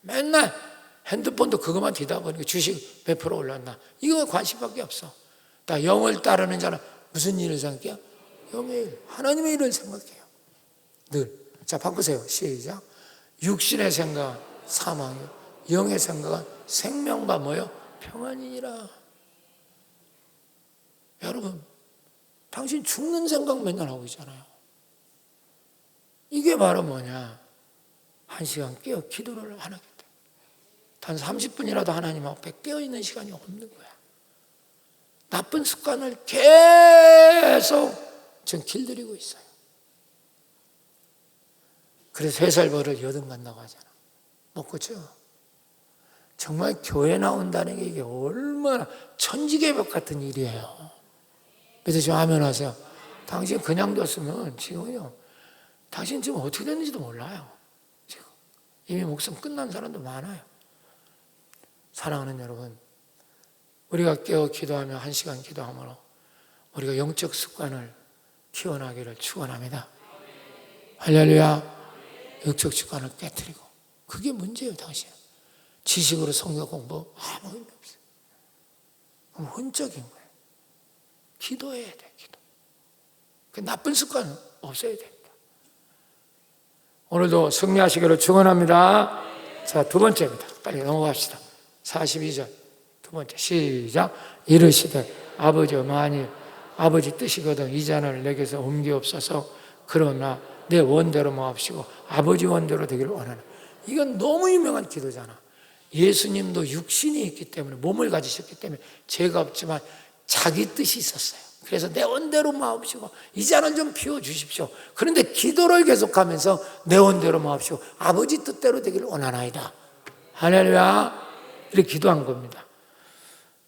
맨날 핸드폰도 그것만 뒤다 보니까 주식 몇 프로 올랐나. 이거 관심밖에 없어. 다 영을 따르는 자는 무슨 일을 생각해요? 영의 일, 하나님의 일을 생각해요. 늘. 자, 바꾸세요. 시작. 육신의 생각은 사망이요, 영의 생각은 생명과 뭐요? 평안이니라. 여러분, 당신 죽는 생각 맨날 하고 있잖아요. 이게 바로 뭐냐? 1시간 깨어 기도를 안 하겠다. 단 30분이라도 하나님 앞에 깨어있는 시간이 없는 거야. 나쁜 습관을 계속 전 길들이고 있어요. 그래서 3살 벌을 여든 간다고 하잖아. 못 고쳐. 정말 교회 나온다는 게 이게 얼마나 천지개벽 같은 일이에요. 믿으시면 아멘 하세요. 당신 그냥 뒀으면 지금요, 당신 지금 어떻게 됐는지도 몰라요. 지금 이미 목숨 끝난 사람도 많아요. 사랑하는 여러분, 우리가 깨어 기도하며 1시간 기도함으로 우리가 영적 습관을 키워나기를 축원합니다. 할렐루야. 영적 습관을 깨뜨리고, 그게 문제예요. 당신 지식으로 성경 공부 아무 의미 없어요. 그럼 혼적인 거예요. 기도해야 돼. 기도. 그 나쁜 습관은 없애야 됩니다. 오늘도 승리하시기를 축원합니다. 자, 2번째입니다. 빨리 넘어갑시다. 42절 2번째 시작. 이르시되 아버지여, 만일 아버지 뜻이거든 이 잔을 내게서 옮기옵소서. 그러나 내 원대로 마옵시고 아버지 원대로 되기를 원하는. 이건 너무 유명한 기도잖아. 예수님도 육신이 있기 때문에, 몸을 가지셨기 때문에 죄가 없지만 자기 뜻이 있었어요. 그래서 내 원대로 마옵시고 이 잔을 좀 비워주십시오. 그런데 기도를 계속하면서 내 원대로 마옵시고 아버지 뜻대로 되기를 원하나이다. 할렐루야. 이렇게 기도한 겁니다.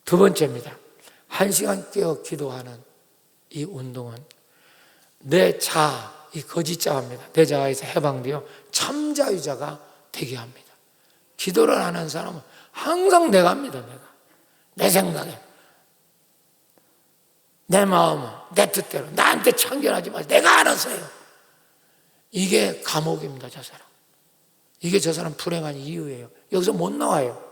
2번째입니다. 1시간 깨어 기도하는 이 운동은 내 자아, 이 거짓 자아입니다. 내 자아에서 해방되어 참자유자가 되게 합니다. 기도를 하는 사람은 항상 내가 합니다. 내 생각에, 내 마음은 내 뜻대로, 나한테 참견하지 마세요. 내가 알아서 해요. 이게 감옥입니다. 저 사람. 이게 저 사람 불행한 이유예요. 여기서 못 나와요.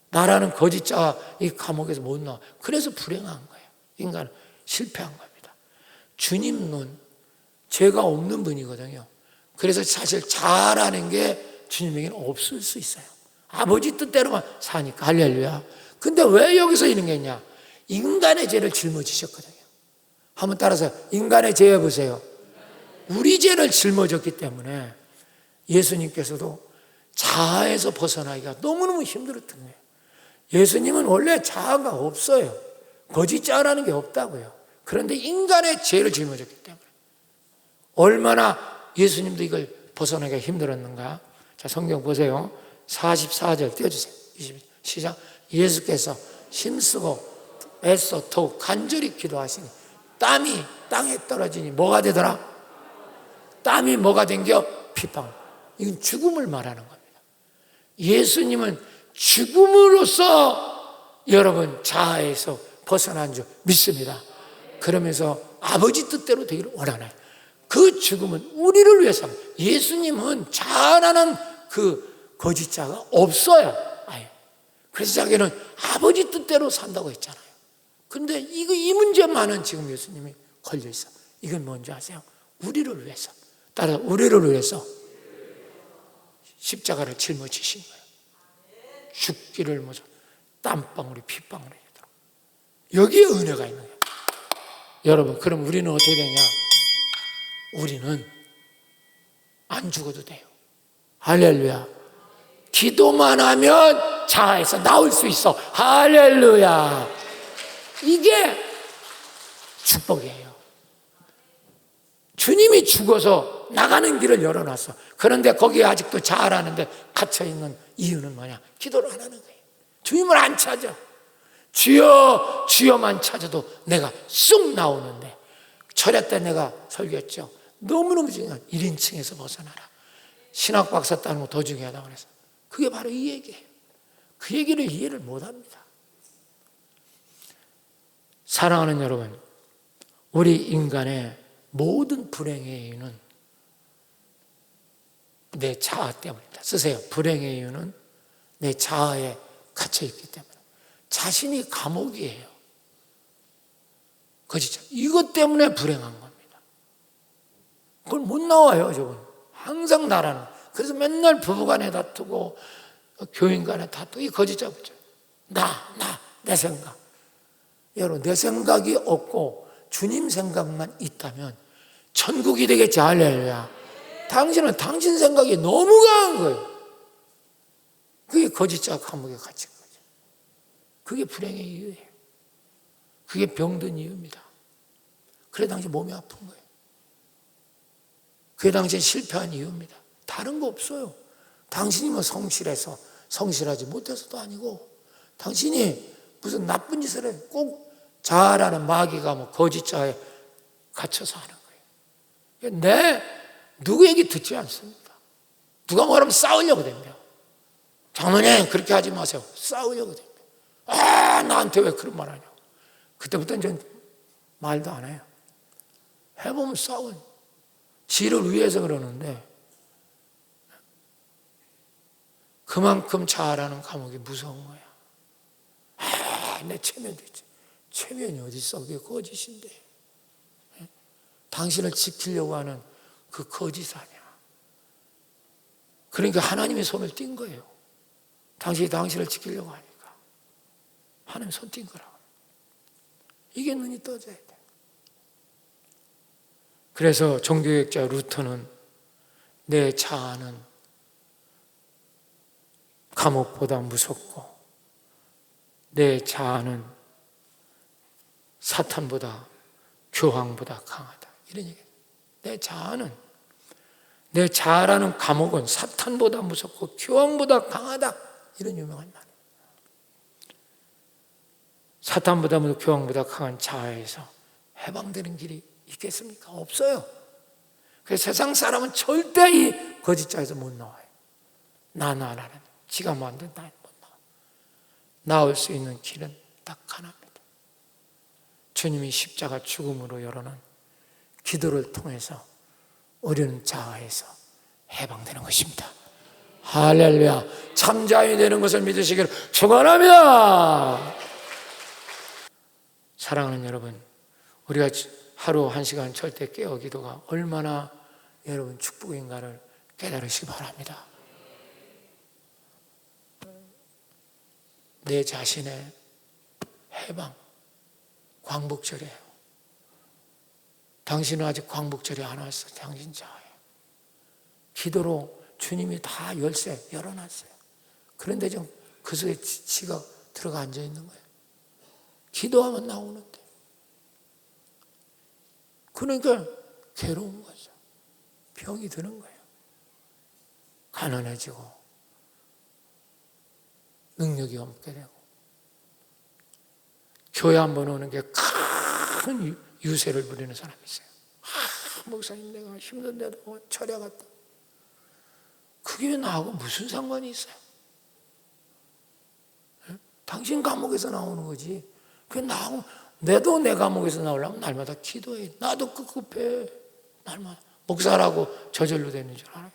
나라는 거짓 자아, 이 감옥에서 못 나와. 그래서 불행한 거예요. 인간은 실패한 겁니다. 주님 눈, 죄가 없는 분이거든요. 그래서 사실 자아라는 게 주님에게는 없을 수 있어요. 아버지 뜻대로만 사니까. 할렐루야. 근데 왜 여기서 이런 게 있냐? 인간의 죄를 짊어지셨거든요. 한번 따라서 인간의 죄 해보세요. 우리 죄를 짊어졌기 때문에 예수님께서도 자아에서 벗어나기가 너무너무 힘들었던 거예요. 예수님은 원래 자아가 없어요. 거짓 자아라는 게 없다고요. 그런데 인간의 죄를 짊어졌기 때문에 얼마나 예수님도 이걸 벗어나기가 힘들었는가. 자, 성경 보세요. 44절 띄워주세요. 시작. 예수께서 힘쓰고 애써 더욱 간절히 기도하시니 땀이 땅에 떨어지니 뭐가 되더라? 땀이 뭐가 된겨? 피방. 이건 죽음을 말하는 겁니다. 예수님은 죽음으로써 여러분 자아에서 벗어난 줄 믿습니다. 그러면서 아버지 뜻대로 되기를 원하나요? 그 죽음은 우리를 위해서. 예수님은 자아라는 그 거짓자가 없어요. 아예. 그래서 자기는 아버지 뜻대로 산다고 했잖아요. 근데 이 문제만은 지금 예수님이 걸려 있어. 이건 뭔지 아세요? 우리를 위해서. 따라서 우리를 위해서 십자가를 짊어지신 거예요. 죽기를 무슨 땀방울이 핏방울이 되도록. 여기에 은혜가 있는 거예요. 여러분, 그럼 우리는 어떻게 되냐? 우리는 안 죽어도 돼요. 할렐루야. 기도만 하면 자아에서 나올 수 있어. 할렐루야. 이게 축복이에요. 주님이 죽어서 나가는 길을 열어놨어. 그런데 거기에 아직도 자아라는데 갇혀있는 이유는 뭐냐? 기도를 안 하는 거예요. 주님을 안 찾아. 주여 주여만 찾아도 내가 쑥 나오는데, 철야 때 내가 설교했죠. 너무너무 중요한 1인칭에서 벗어나라. 신학 박사 따는 거 더 중요하다고 그래서. 그게 바로 이 얘기예요. 그 얘기를 이해를 못합니다. 사랑하는 여러분, 우리 인간의 모든 불행의 이유는 내 자아 때문입니다. 쓰세요. 불행의 이유는 내 자아에 갇혀있기 때문에. 자신이 감옥이에요. 거짓말. 이것 때문에 불행한 겁니다. 그걸 못 나와요, 저건. 항상 나라는. 그래서 맨날 부부간에 다투고 교인간에 다투고 이 거짓말 붙죠. 내 생각. 여러분, 내 생각이 없고 주님 생각만 있다면 천국이 되겠지. 할렐루야. 당신은 당신 생각이 너무 강한 거예요. 그게 거짓자 감옥에 갇힌 거죠. 그게 불행의 이유예요. 그게 병든 이유입니다. 그래 당신 몸이 아픈 거예요. 그게 당신 실패한 이유입니다. 다른 거 없어요. 당신이 뭐 성실해서 성실하지 못해서도 아니고, 당신이 무슨 나쁜 짓을 해. 꼭 자아라는 마귀가 뭐 거짓자에 갇혀서 하는 거예요. 내 누구 얘기 듣지 않습니다. 누가 뭐라면 싸우려고 됩니다. 장모님 그렇게 하지 마세요. 싸우려고 됩니다. 나한테 왜 그런 말 하냐고. 그때부터는 전 말도 안 해요. 해보면 싸워요. 지를 위해서 그러는데 그만큼 자아라는 감옥이 무서운 거야. 내 체면도 있지. 체면이 어디 있어? 그게 거짓인데. 당신을 지키려고 하는 그 거짓 아니야. 그러니까 하나님의 손을 띈 거예요. 당신이 당신을 지키려고 하니까 하나님 손 띈 거라고. 이게 눈이 떠져야 돼. 그래서 종교개혁자 루터는 내 자아는 감옥보다 무섭고 내 자아는 사탄보다 교황보다 강하다. 이런 얘기예요. 내 자아라는 감옥은 사탄보다 무섭고 교황보다 강하다. 이런 유명한 말이에요. 사탄보다 무섭고 교황보다 강한 자아에서 해방되는 길이 있겠습니까? 없어요. 그래서 세상 사람은 절대 이 거짓자에서 못 나와요. 나라는 지가 만든 나는 못 나와. 나올 수 있는 길은 딱 하나입니다. 주님이 십자가 죽음으로 열어놓은 기도를 통해서 우리는 자아에서 해방되는 것입니다. 할렐루야. 참자이 되는 것을 믿으시기를 축원합니다. 사랑하는 여러분, 우리가 하루 1시간 절대 깨어 기도가 얼마나 여러분 축복인가를 깨달으시기 바랍니다. 내 자신의 해방, 광복절이에요. 당신은 아직 광복절이 안 왔어. 당신 자예요. 기도로 주님이 다 열쇠 열어놨어요. 그런데 좀 그 속에 지가 들어가 앉아 있는 거예요. 기도하면 나오는데. 그러니까 괴로운 거죠. 병이 드는 거예요. 가난해지고 능력이 없게 되고. 교회 한번 오는 게 큰 유세를 부리는 사람이 있어요. 목사님 내가 힘든데도 철야 갔다. 그게 나하고 무슨 상관이 있어요? 당신 감옥에서 나오는 거지. 그게 나하고, 내도 내 감옥에서 나오려면 날마다 기도해. 나도 급급해. 날마다. 목사라고 저절로 되는 줄 알아요.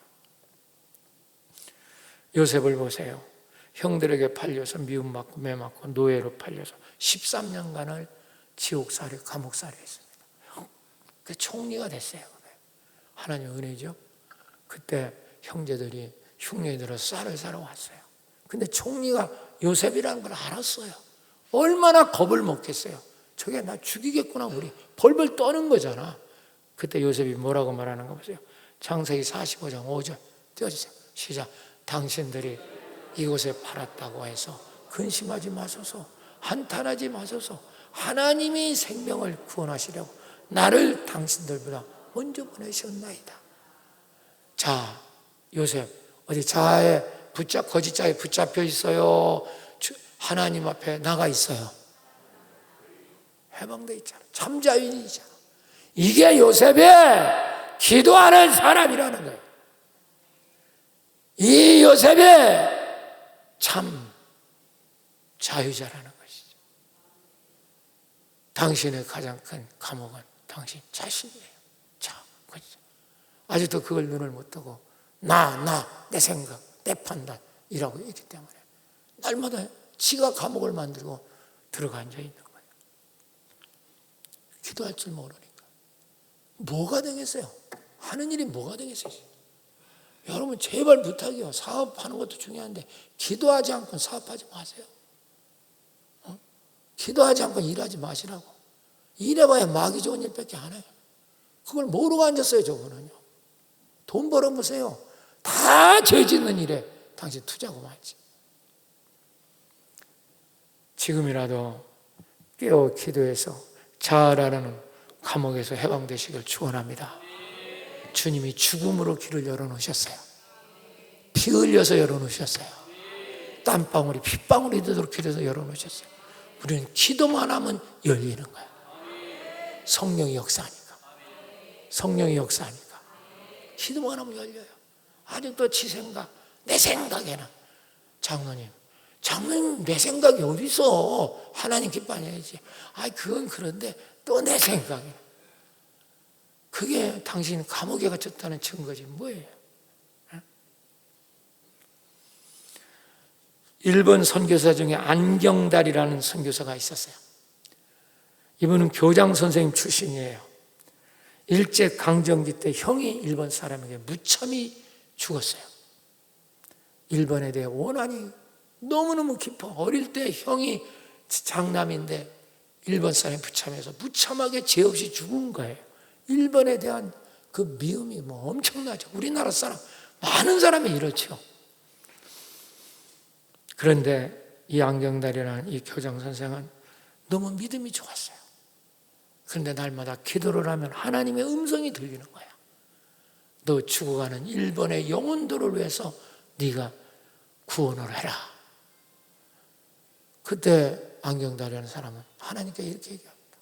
요셉을 보세요. 형들에게 팔려서 미움받고 매맞고 노예로 팔려서 13년간을 지옥살이, 감옥살이 했습니다. 그 총리가 됐어요. 하나님의 은혜죠. 그때 형제들이 흉내에 들어서 쌀을 사러 왔어요. 근데 총리가 요셉이라는 걸 알았어요. 얼마나 겁을 먹겠어요. 저게 나 죽이겠구나, 우리. 벌벌 떠는 거잖아. 그때 요셉이 뭐라고 말하는 거 보세요. 창세기 45장 5절 띄워주세요. 시작. 당신들이 이곳에 팔았다고 해서 근심하지 마소서, 한탄하지 마소서. 하나님이 생명을 구원하시려고 나를 당신들보다 먼저 보내셨나이다. 자, 요셉 어디 거짓자에 붙잡혀 있어요? 하나님 앞에 나가 있어요? 해방돼 있잖아. 참자인이잖아. 이게 요셉의 기도하는 사람이라는 거예요. 이 요셉의 참 자유자라는 것이죠. 당신의 가장 큰 감옥은 당신 자신이에요. 자, 아직도 그걸 눈을 못 뜨고 내 생각, 내 판단 이라고 있기 때문에 날마다 지가 감옥을 만들고 들어가 앉아 있는 거예요. 기도할 줄 모르니까. 뭐가 되겠어요? 하는 일이 뭐가 되겠어요? 여러분 제발 부탁이요. 사업하는 것도 중요한데 기도하지 않고 사업하지 마세요. 기도하지 않고 일하지 마시라고. 일해봐야 마귀 좋은 일밖에 안 해요. 그걸 모르고 앉았어요. 저거는요. 돈 벌어보세요. 다 죄 짓는 일에 당신 투자고 말지. 지금이라도 깨어 기도해서 자아라는 감옥에서 해방되시길 축원합니다. 주님이 죽음으로 길을 열어놓으셨어요. 피 흘려서 열어놓으셨어요. 땀방울이 핏방울이 되도록 길에서 열어놓으셨어요. 우리는 기도만 하면 열리는 거야. 성령이 역사하니까. 성령이 역사하니까. 기도만 하면 열려요. 아직도 지 생각, 내 생각에는. 장로님 내 생각이 어디 있어? 하나님 기뻐해야지. 그건 그런데 또 내 생각에. 그게 당신 감옥에 갇혔다는 증거지 뭐예요? 일본 선교사 중에 안경달이라는 선교사가 있었어요. 이분은 교장 선생님 출신이에요. 일제강점기 때 형이 일본 사람에게 무참히 죽었어요. 일본에 대해 원한이 너무너무 깊어. 어릴 때 형이 장남인데 일본 사람이 무참해서 무참하게 죄 없이 죽은 거예요. 일본에 대한 그 미움이 엄청나죠. 우리나라 사람, 많은 사람이 이렇죠. 그런데 이 안경달이라는 이 교장 선생은 너무 믿음이 좋았어요. 그런데 날마다 기도를 하면 하나님의 음성이 들리는 거야. 너 죽어가는 일본의 영혼들을 위해서 네가 구원을 해라. 그때 안경달이라는 사람은 하나님께 이렇게 얘기합니다.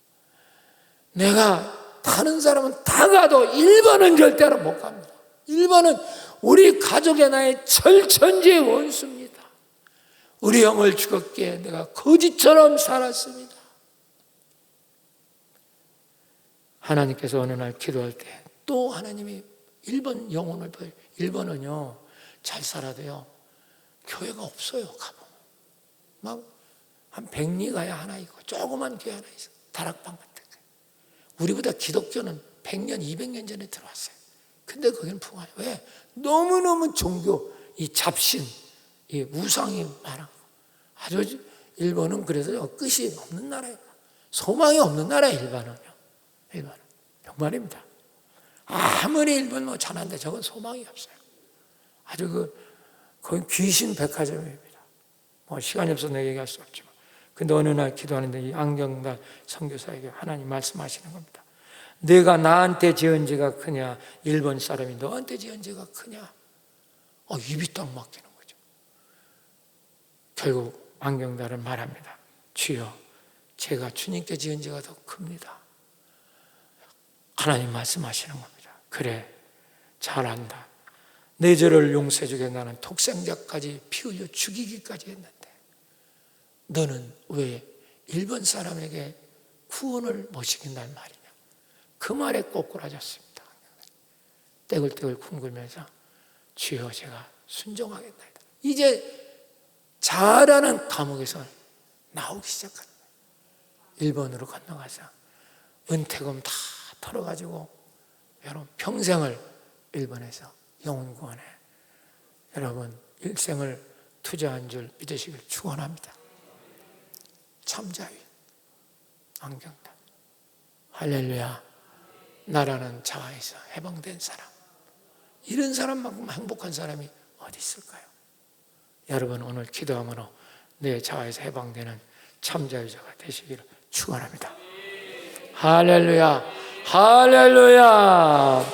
내가 다른 사람은 다 가도 1번은 절대로 못 갑니다. 1번은 우리 가족의 나의 절천지의 원수입니다. 우리 형을 죽었기에 내가 거지처럼 살았습니다. 하나님께서 어느 날 기도할 때 또 하나님이 1번 영혼을 보여요. 1번은요 잘 살아도요 교회가 없어요. 가보면 막 한 100리가야 하나 있고 조그만 교회 하나 있어. 다락방 같은 거. 우리보다 기독교는 100년 200년 전에 들어왔어요. 근데 거기는 풍화해. 왜? 너무너무 종교, 이 잡신, 이 우상이 많아. 아주 일본은 그래서 끝이 없는 나라예요. 소망이 없는 나라예요, 일본은요. 일본은. 정말입니다. 아무리 일본 뭐 잘한데 저건 소망이 없어요. 아주 거의 귀신 백화점입니다. 뭐 시간이 없어서 내가 얘기할 수 없지만. 근데 어느 날 기도하는데 이 안경달 선교사에게 하나님 말씀하시는 겁니다. 내가 나한테 지은 죄가 크냐? 일본 사람이 너한테 지은 죄가 크냐? 입이 딱 막히는 거죠. 결국 안경달은 말합니다. 주여, 제가 주님께 지은 죄가 더 큽니다. 하나님 말씀하시는 겁니다. 그래, 잘한다. 내 죄를 용서해 주게 나는 독생자까지 피 흘려 죽이기까지 했는데 너는 왜 일본 사람에게 구원을 못 시킨단 말이냐? 그 말에 꼬꾸라졌습니다. 떼굴떼굴 쿵굴면서 주여, 제가 순종하겠나이다. 이제 잘하는 감옥에서 나오기 시작합니다. 일본으로 건너가서 은퇴금 다 털어가지고 여러분 평생을 일본에서 영혼구원에 여러분 일생을 투자한 줄 믿으시길 축원합니다. 참자위 안경달. 할렐루야. 나라는 자아에서 해방된 사람, 이런 사람만큼 행복한 사람이 어디 있을까요? 여러분 오늘 기도함으로 내 자아에서 해방되는 참자유자가 되시기를 축원합니다. 할렐루야, 할렐루야.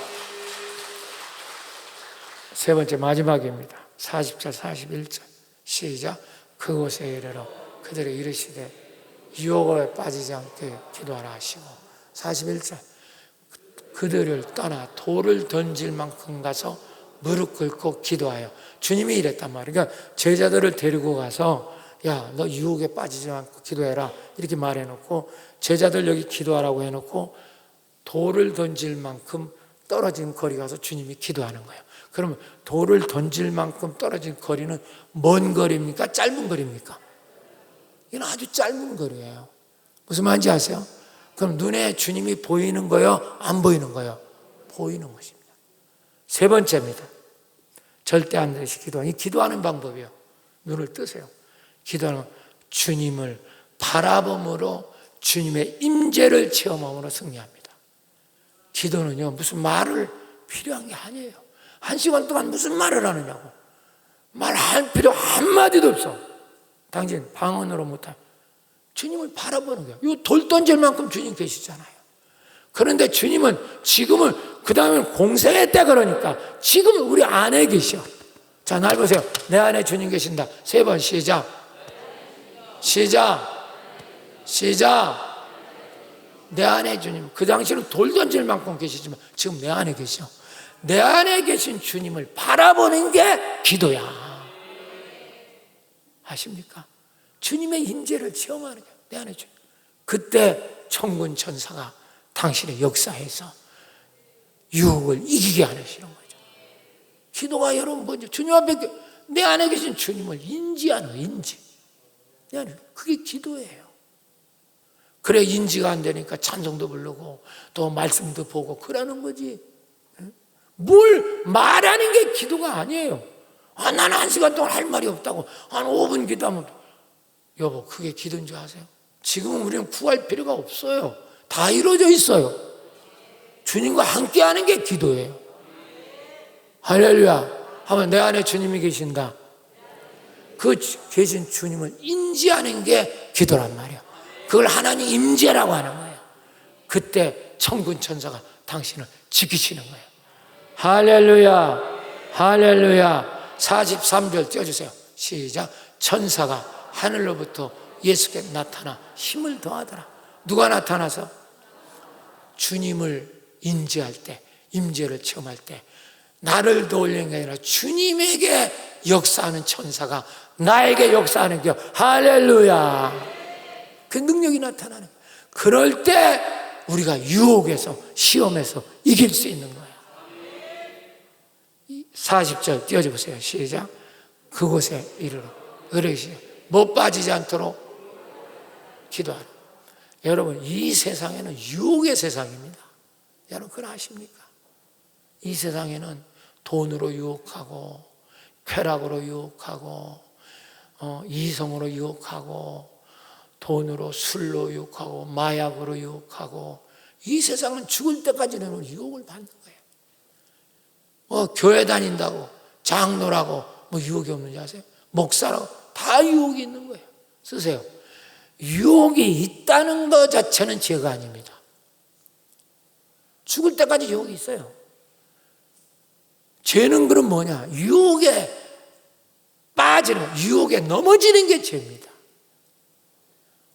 세 번째 마지막입니다. 40절 41절 시작. 그곳에 이르러 그들이 이르시되 유혹에 빠지지 않게 기도하라 하시고, 41절 그들을 떠나 돌을 던질 만큼 가서 무릎 꿇고 기도하여. 주님이 이랬단 말이에요. 그러니까 제자들을 데리고 가서 야, 너 유혹에 빠지지 않고 기도해라 이렇게 말해놓고, 제자들 여기 기도하라고 해놓고 돌을 던질 만큼 떨어진 거리 가서 주님이 기도하는 거예요. 그러면 돌을 던질 만큼 떨어진 거리는 먼 거리입니까? 짧은 거리입니까? 이건 아주 짧은 거리예요. 무슨 말인지 아세요? 그럼 눈에 주님이 보이는 거요? 안 보이는 거요? 보이는 것입니다. 세 번째입니다. 절대 안 되시 기도하는, 기도하는 방법이요. 눈을 뜨세요. 기도하는 주님을 바라봄으로 주님의 임재를 체험함으로 승리합니다. 기도는요, 무슨 말을 필요한 게 아니에요. 1시간 동안 무슨 말을 하느냐고. 말할 필요 한마디도 없어. 당신 방언으로 못해. 주님을 바라보는 거예요. 이 돌 던질 만큼 주님 계시잖아요. 그런데 주님은 지금은, 그 다음에 공생애 때 그러니까 지금 우리 안에 계셔. 자, 날 보세요. 내 안에 주님 계신다. 3번 시작. 시작. 시작. 내 안에 주님. 그 당시는 돌 던질 만큼 계시지만 지금 내 안에 계셔. 내 안에 계신 주님을 바라보는 게 기도야. 아십니까? 주님의 임재를 체험하는 거예요. 내 안에 주님. 그때 천군 천사가 당신의 역사에서 유혹을 이기게 하시는 거죠. 기도가 여러분 먼저 주님 앞에 내 안에 계신 주님을 인지하는 거예요. 인지. 내 안에. 그게 기도예요. 그래 인지가 안 되니까 찬송도 부르고 또 말씀도 보고 그러는 거지. 뭘 말하는 게 기도가 아니에요. 나는 1시간 동안 할 말이 없다고 한 5분 기도하면, 여보 그게 기도인 줄 아세요? 지금은 우리는 구할 필요가 없어요. 다 이루어져 있어요. 주님과 함께 하는 게 기도예요. 할렐루야. 하면 내 안에 주님이 계신다. 그 계신 주님을 인지하는 게 기도란 말이에요. 그걸 하나님 임재라고 하는 거예요. 그때 천군 천사가 당신을 지키시는 거예요. 할렐루야, 할렐루야. 43절 띄워주세요. 시작. 천사가 하늘로부터 예수께 나타나 힘을 더하더라. 누가 나타나서? 주님을 인지할 때, 임재를 체험할 때 나를 도우려는 게 아니라 주님에게 역사하는 천사가 나에게 역사하는 게 할렐루야. 그 능력이 나타나는 거예요. 그럴 때 우리가 유혹에서, 시험에서 이길 수 있는 거예요. 40절 띄워주세요. 시작. 그곳에 이르러 못 빠지지 않도록 기도하라. 여러분 이 세상에는 유혹의 세상입니다. 여러분 그걸 아십니까? 이 세상에는 돈으로 유혹하고 쾌락으로 유혹하고 이성으로 유혹하고 돈으로 술로 유혹하고 마약으로 유혹하고 이 세상은 죽을 때까지는 유혹을 받는 거예요. 교회 다닌다고 장로라고 유혹이 없는지 아세요? 목사라고 다 유혹이 있는 거예요. 쓰세요. 유혹이 있다는 것 자체는 죄가 아닙니다. 죽을 때까지 유혹이 있어요. 죄는 그럼 뭐냐? 유혹에 빠지는, 유혹에 넘어지는 게 죄입니다.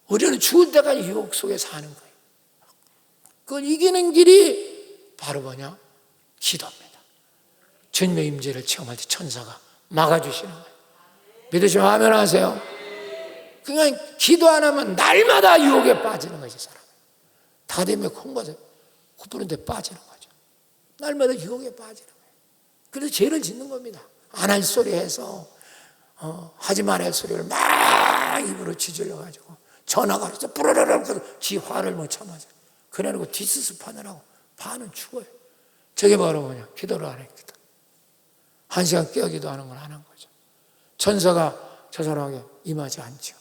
우리는 죽을 때까지 유혹 속에 사는 거예요. 그걸 이기는 길이 바로 뭐냐? 기도입니다. 주님의 임재를 체험할 때 천사가 막아주시는 거예요. 믿으시면 아멘 하세요. 그냥 기도 안 하면 날마다 유혹에 빠지는 거지, 사람. 다 되면 콩과서 굽부는데 빠지는 거죠. 날마다 유혹에 빠지는 거예요. 그래서 죄를 짓는 겁니다. 안 할 소리 해서 하지 말아야 할 소리를 막 입으로 쥐질러가지고 전화가 와서 뿌르르르 지 화를 못 참아서 그래놓고 뒷수습하느라고 반은 죽어요. 저게 바로 뭐냐? 기도를 안 했거든. 1시간 깨어 기도하는 걸 안 한 거죠. 천사가 저 사람에게 임하지 않죠.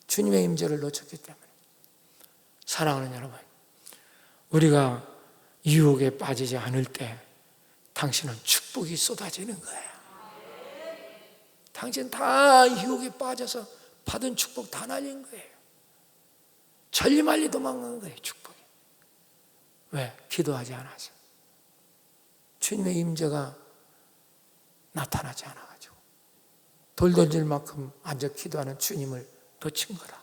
주님의 임재를 놓쳤기 때문에. 사랑하는 여러분, 우리가 유혹에 빠지지 않을 때 당신은 축복이 쏟아지는 거예요. 당신 다 유혹에 빠져서 받은 축복 다 날린 거예요. 천리말리 도망간 거예요, 축복이. 왜? 기도하지 않아서. 주님의 임재가 나타나지 않아가지고 돌 던질 만큼 앉아 기도하는 주님을 놓친 거라.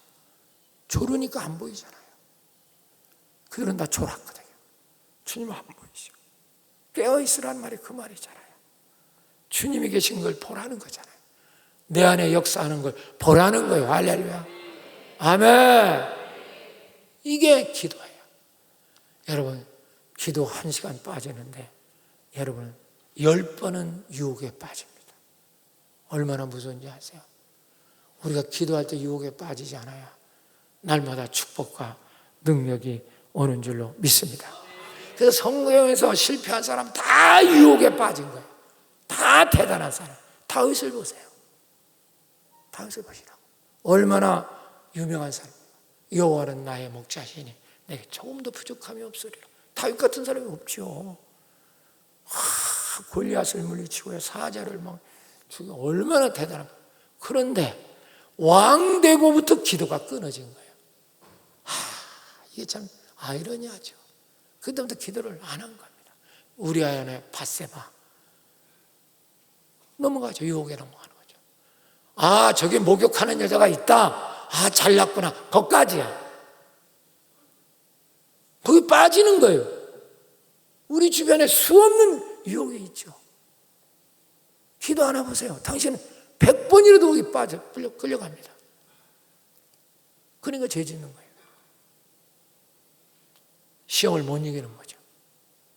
졸으니까 안 보이잖아요. 그들은 다 졸았거든요. 주님은 안 보이죠. 깨어있으라는 말이 그 말이잖아요. 주님이 계신 걸 보라는 거잖아요. 내 안에 역사하는 걸 보라는 거예요. 할렐루야. 아멘. 이게 기도예요. 여러분, 기도 1시간 빠지는데 여러분 10번은 유혹에 빠집니다. 얼마나 무서운지 아세요? 우리가 기도할 때 유혹에 빠지지 않아야 날마다 축복과 능력이 오는 줄로 믿습니다. 그래서 성경에서 실패한 사람 다 유혹에 빠진 거예요. 다 대단한 사람. 다윗을 보세요. 다윗을 보시라고. 얼마나 유명한 사람이에요. 여호와는 나의 목자시니 내게 조금도 부족함이 없으리라. 다윗 같은 사람이 없죠. 골리앗을 물리치고 사자를 막 죽여. 얼마나 대단한 거예요. 그런데 왕 되고부터 기도가 끊어진 거예요. 이게 참 아이러니하죠. 그때부터 기도를 안 한 겁니다. 우리아 안에 밧세바 넘어가죠. 유혹에 넘어가는 거죠. 저기 목욕하는 여자가 있다. 잘났구나. 거기까지야. 거기 빠지는 거예요. 우리 주변에 수없는 유혹이 있죠. 기도 하나 보세요. 당신은 100번이라도 거기 끌려갑니다. 그러니까 죄 짓는 거예요. 시험을 못 이기는 거죠.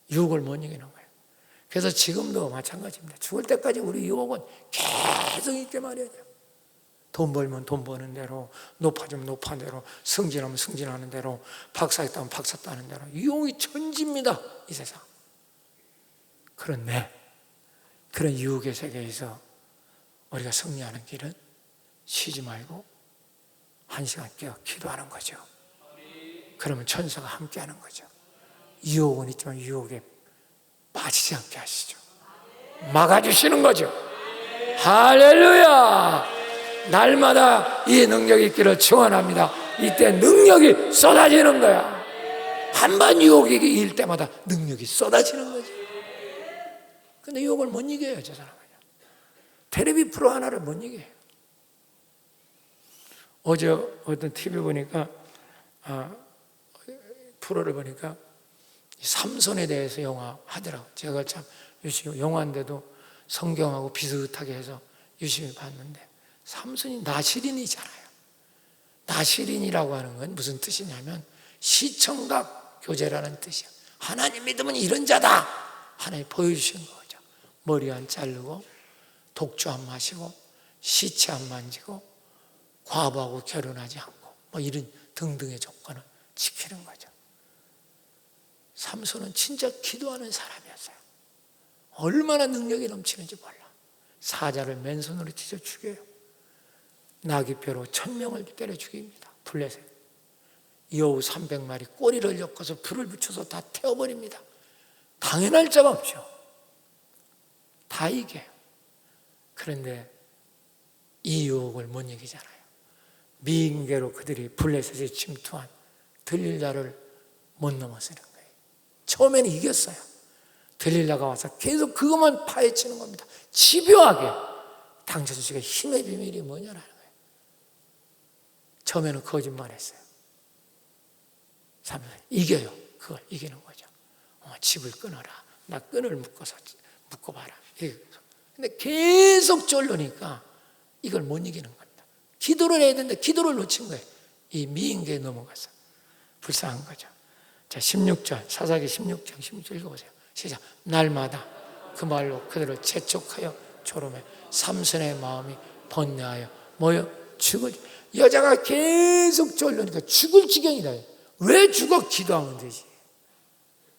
유혹을 못 이기는 거예요. 그래서 지금도 마찬가지입니다. 죽을 때까지 우리 유혹은 계속 있게 말이에요. 돈 벌면 돈 버는 대로, 높아지면 높아진 대로, 승진하면 승진하는 대로, 박사했다면 박사 따는 대로 유혹이 천지입니다. 이 세상. 그런데 그런 유혹의 세계에서 우리가 승리하는 길은 쉬지 말고 1시간 깨어 기도하는 거죠. 그러면 천사가 함께하는 거죠. 유혹은 있지만 유혹에 빠지지 않게 하시죠. 막아주시는 거죠. 할렐루야. 날마다 이 능력이 있기를 축원합니다. 이때 능력이 쏟아지는 거야. 한 번 유혹이 일 때마다 능력이 쏟아지는 거죠. 근데 유혹을 못 이겨요, 저 사람은. 텔레비 프로 하나를 못 이겨요. 어제 어떤 TV 보니까 프로를 보니까 삼손에 대해서 영화 하더라고요. 제가 참 유심히 영화인데도 성경하고 비슷하게 해서 유심히 봤는데 삼손이 나시린이잖아요. 나시린이라고 하는 건 무슨 뜻이냐면 시청각 교제라는 뜻이야. 하나님 믿으면 이런 자다. 하나님 보여주신 거죠. 머리 안 자르고 독주 안 마시고 시체 안 만지고 과부하고 결혼하지 않고 이런 등등의 조건을 지키는 거죠. 삼손은 진짜 기도하는 사람이었어요. 얼마나 능력이 넘치는지 몰라. 사자를 맨손으로 찢어 죽여요. 나귀뼈로 1000명을 때려 죽입니다. 블레셋. 여우 300마리 꼬리를 엮어서 불을 붙여서 다 태워버립니다. 당연할 자가 없죠. 다 이겨요. 그런데 이 유혹을 못 이기잖아요. 미인계로 그들이 블레셋에 침투한 들릴라를 못 넘어서는 거예요. 처음에는 이겼어요. 들릴라가 와서 계속 그것만 파헤치는 겁니다. 집요하게. 당처자식의 힘의 비밀이 뭐냐라는 거예요. 처음에는 거짓말했어요. 이겨요. 그걸 이기는 거죠. 집을 끊어라. 나 끈을 묶어봐라. 근데 계속 쫄르니까 이걸 못 이기는 겁니다. 기도를 해야 되는데 기도를 놓친 거예요. 이 미인계에 넘어가서. 불쌍한 거죠. 자, 16절, 사사기 16장 16절 읽어보세요. 시작. 날마다 그 말로 그들을 재촉하여 조롱해 삼손의 마음이 번뇌하여 뭐요? 죽을. 여자가 계속 쫄르니까 죽을 지경이다. 왜 죽어? 기도하면 되지.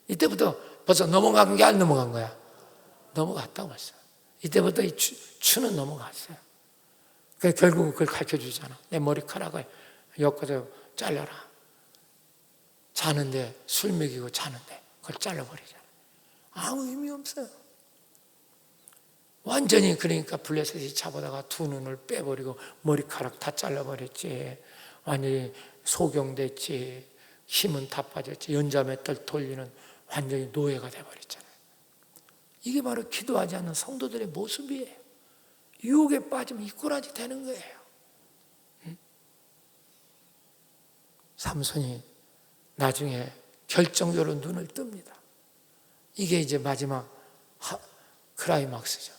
이때부터 벌써 넘어간 게 안 넘어간 거야. 넘어갔다고 벌써. 이때부터 이 추는 넘어갔어요. 그러니까 결국 그걸 가르쳐 주잖아. 내 머리카락을 엮어서 잘라라. 자는데 술 먹이고 자는데 그걸 잘라버리잖아. 아무 의미 없어요. 완전히 그러니까 블레셋이 잡아다가 두 눈을 빼버리고 머리카락 다 잘라버렸지. 완전히 소경됐지. 힘은 다 빠졌지. 연자맷돌 돌리는 완전히 노예가 돼버렸잖아요. 이게 바로 기도하지 않는 성도들의 모습이에요. 유혹에 빠지면 이꼬라지 되는 거예요. 삼손이 나중에 결정적으로 눈을 뜹니다. 이게 이제 마지막 클라이막스죠.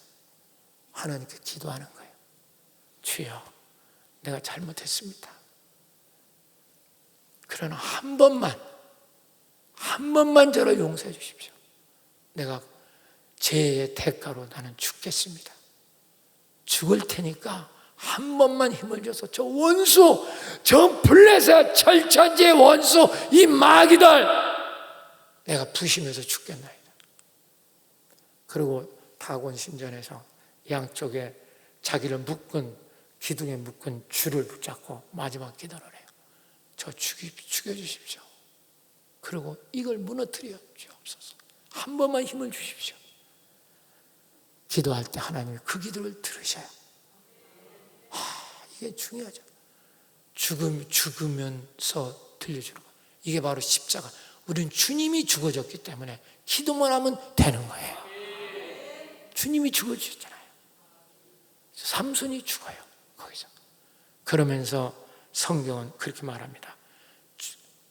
하나님께 기도하는 거예요. 주여, 내가 잘못했습니다. 그러나 한 번만 저를 용서해 주십시오. 내가 죄의 대가로 나는 죽겠습니다. 죽을 테니까 한 번만 힘을 줘서 저 원수, 저 블레셋 철천지의 원수, 이 마귀들 내가 부심해서 죽겠나이다. 그리고 다곤 신전에서 양쪽에 자기를 기둥에 묶은 줄을 붙잡고 마지막 기도를 해요. 저 죽여주십시오. 그리고 이걸 무너뜨려 주옵소서. 한 번만 힘을 주십시오. 기도할 때 하나님이 그 기도를 들으셔요. 이게 중요하죠. 죽으면서 들려주는 거. 이게 바로 십자가. 우리는 주님이 죽어졌기 때문에 기도만 하면 되는 거예요. 주님이 죽어주셨잖아요. 삼손이 죽어요. 거기서. 그러면서 성경은 그렇게 말합니다.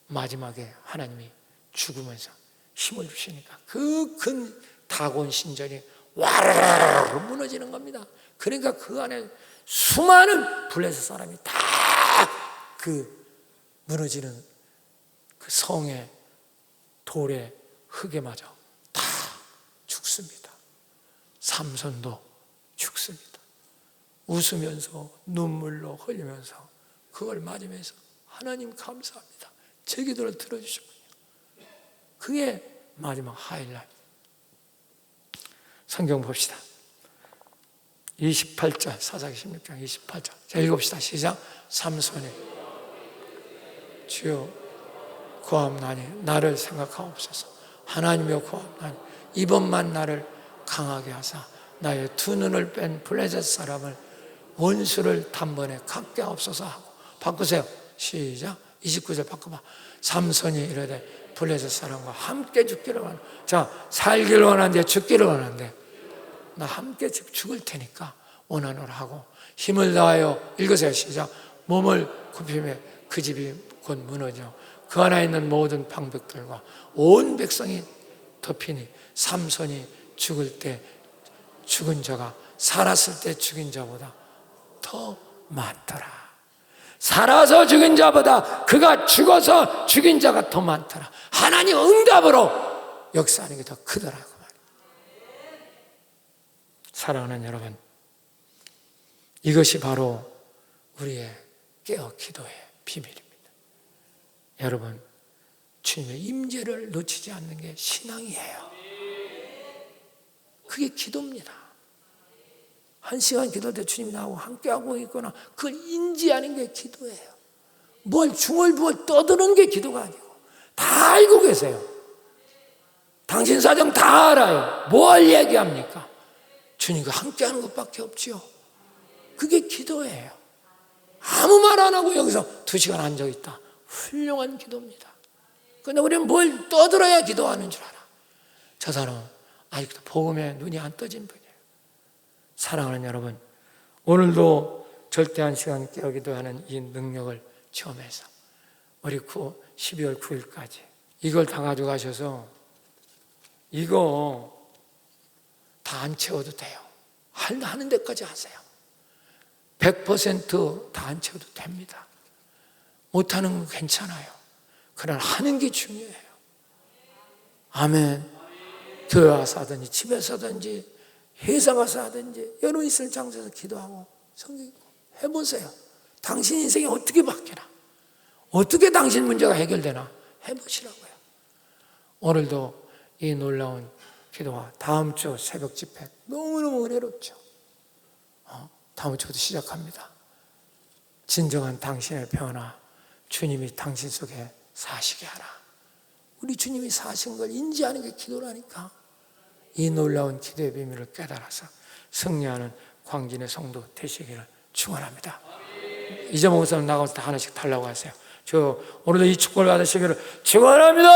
마지막에 하나님이 죽으면서 힘을 주시니까 그 큰 다곤 신전이 와르르 무너지는 겁니다. 그러니까 그 안에 수많은 블레셋 사람이 다 그 무너지는 그 성의 돌에 흙에 맞아 다 죽습니다. 삼손도 죽습니다. 웃으면서 눈물로 흘리면서 그걸 맞으면서 하나님 감사합니다. 제 기도를 들어주셨군요. 그게 마지막 하이라이트. 성경 봅시다. 28절, 사사기 16장 28절. 자, 읽읍시다. 시작. 삼손이 주여 구하옵나니 나를 생각하옵소서. 하나님이여 구하옵나니 이번만 나를 강하게 하사 나의 두 눈을 뺀 블레셋 사람을 원수를 단번에 갖게 하옵소서 하고. 바꾸세요. 시작. 29절 바꿔봐. 삼손이 이르되 블레셋 사람과 함께 죽기를 원한다. 자, 살기를 원하는데 죽기를 원하는데 나 함께 죽을 테니까 원하노라 하고 힘을 다하여 읽으세요. 시작. 몸을 굽히며 그 집이 곧 무너져 그 안에 있는 모든 방백들과 온 백성이 덮이니 삼손이 죽을 때 죽은 자가 살았을 때 죽인 자보다 더 많더라. 살아서 죽인 자보다 그가 죽어서 죽인 자가 더 많더라. 하나님 응답으로 역사하는 게 더 크더라고 말이에요. 사랑하는 여러분, 이것이 바로 우리의 깨어 기도의 비밀입니다. 여러분, 주님의 임재를 놓치지 않는 게 신앙이에요. 그게 기도입니다. 1시간 기도할 때 주님이 나하고 함께하고 있거나 그걸 인지하는 게 기도예요. 뭘 중얼부얼 떠드는 게 기도가 아니고 다 알고 계세요. 당신 사정 다 알아요. 뭘 얘기합니까? 주님과 함께하는 것밖에 없지요. 그게 기도예요. 아무 말 안 하고 여기서 2시간 앉아있다. 훌륭한 기도입니다. 그런데 우리는 뭘 떠들어야 기도하는 줄 알아. 저 사람은 아직도 복음에 눈이 안 떠진 분이에요. 사랑하는 여러분, 오늘도 절대 1시간 깨어 기도하는 이 능력을 체험해서 우리 12월 9일까지 이걸 다 가져가셔서 이거 다 안 채워도 돼요. 하는 데까지 하세요. 100% 다 안 채워도 됩니다. 못하는 건 괜찮아요. 그러나 하는 게 중요해요. 아멘. 교회 와서 하든지 집에서 하든지 회사 가서 하든지 여러 있을 장소에서 기도하고 성경 해보세요. 당신 인생이 어떻게 바뀌나, 어떻게 당신 문제가 해결되나 해보시라고요. 오늘도 이 놀라운 기도와 다음 주 새벽 집회 너무너무 은혜롭죠. 다음 주부터 시작합니다. 진정한 당신의 변화, 주님이 당신 속에 사시게 하라. 우리 주님이 사신 걸 인지하는 게 기도라니까. 이 놀라운 기도의 비밀을 깨달아서 승리하는 광진의 성도 되시기를 축원합니다. 잊어먹은 사람 나가서 다 하나씩 달라고 하세요. 저 오늘도 이 축복을 받으시기를 축원합니다.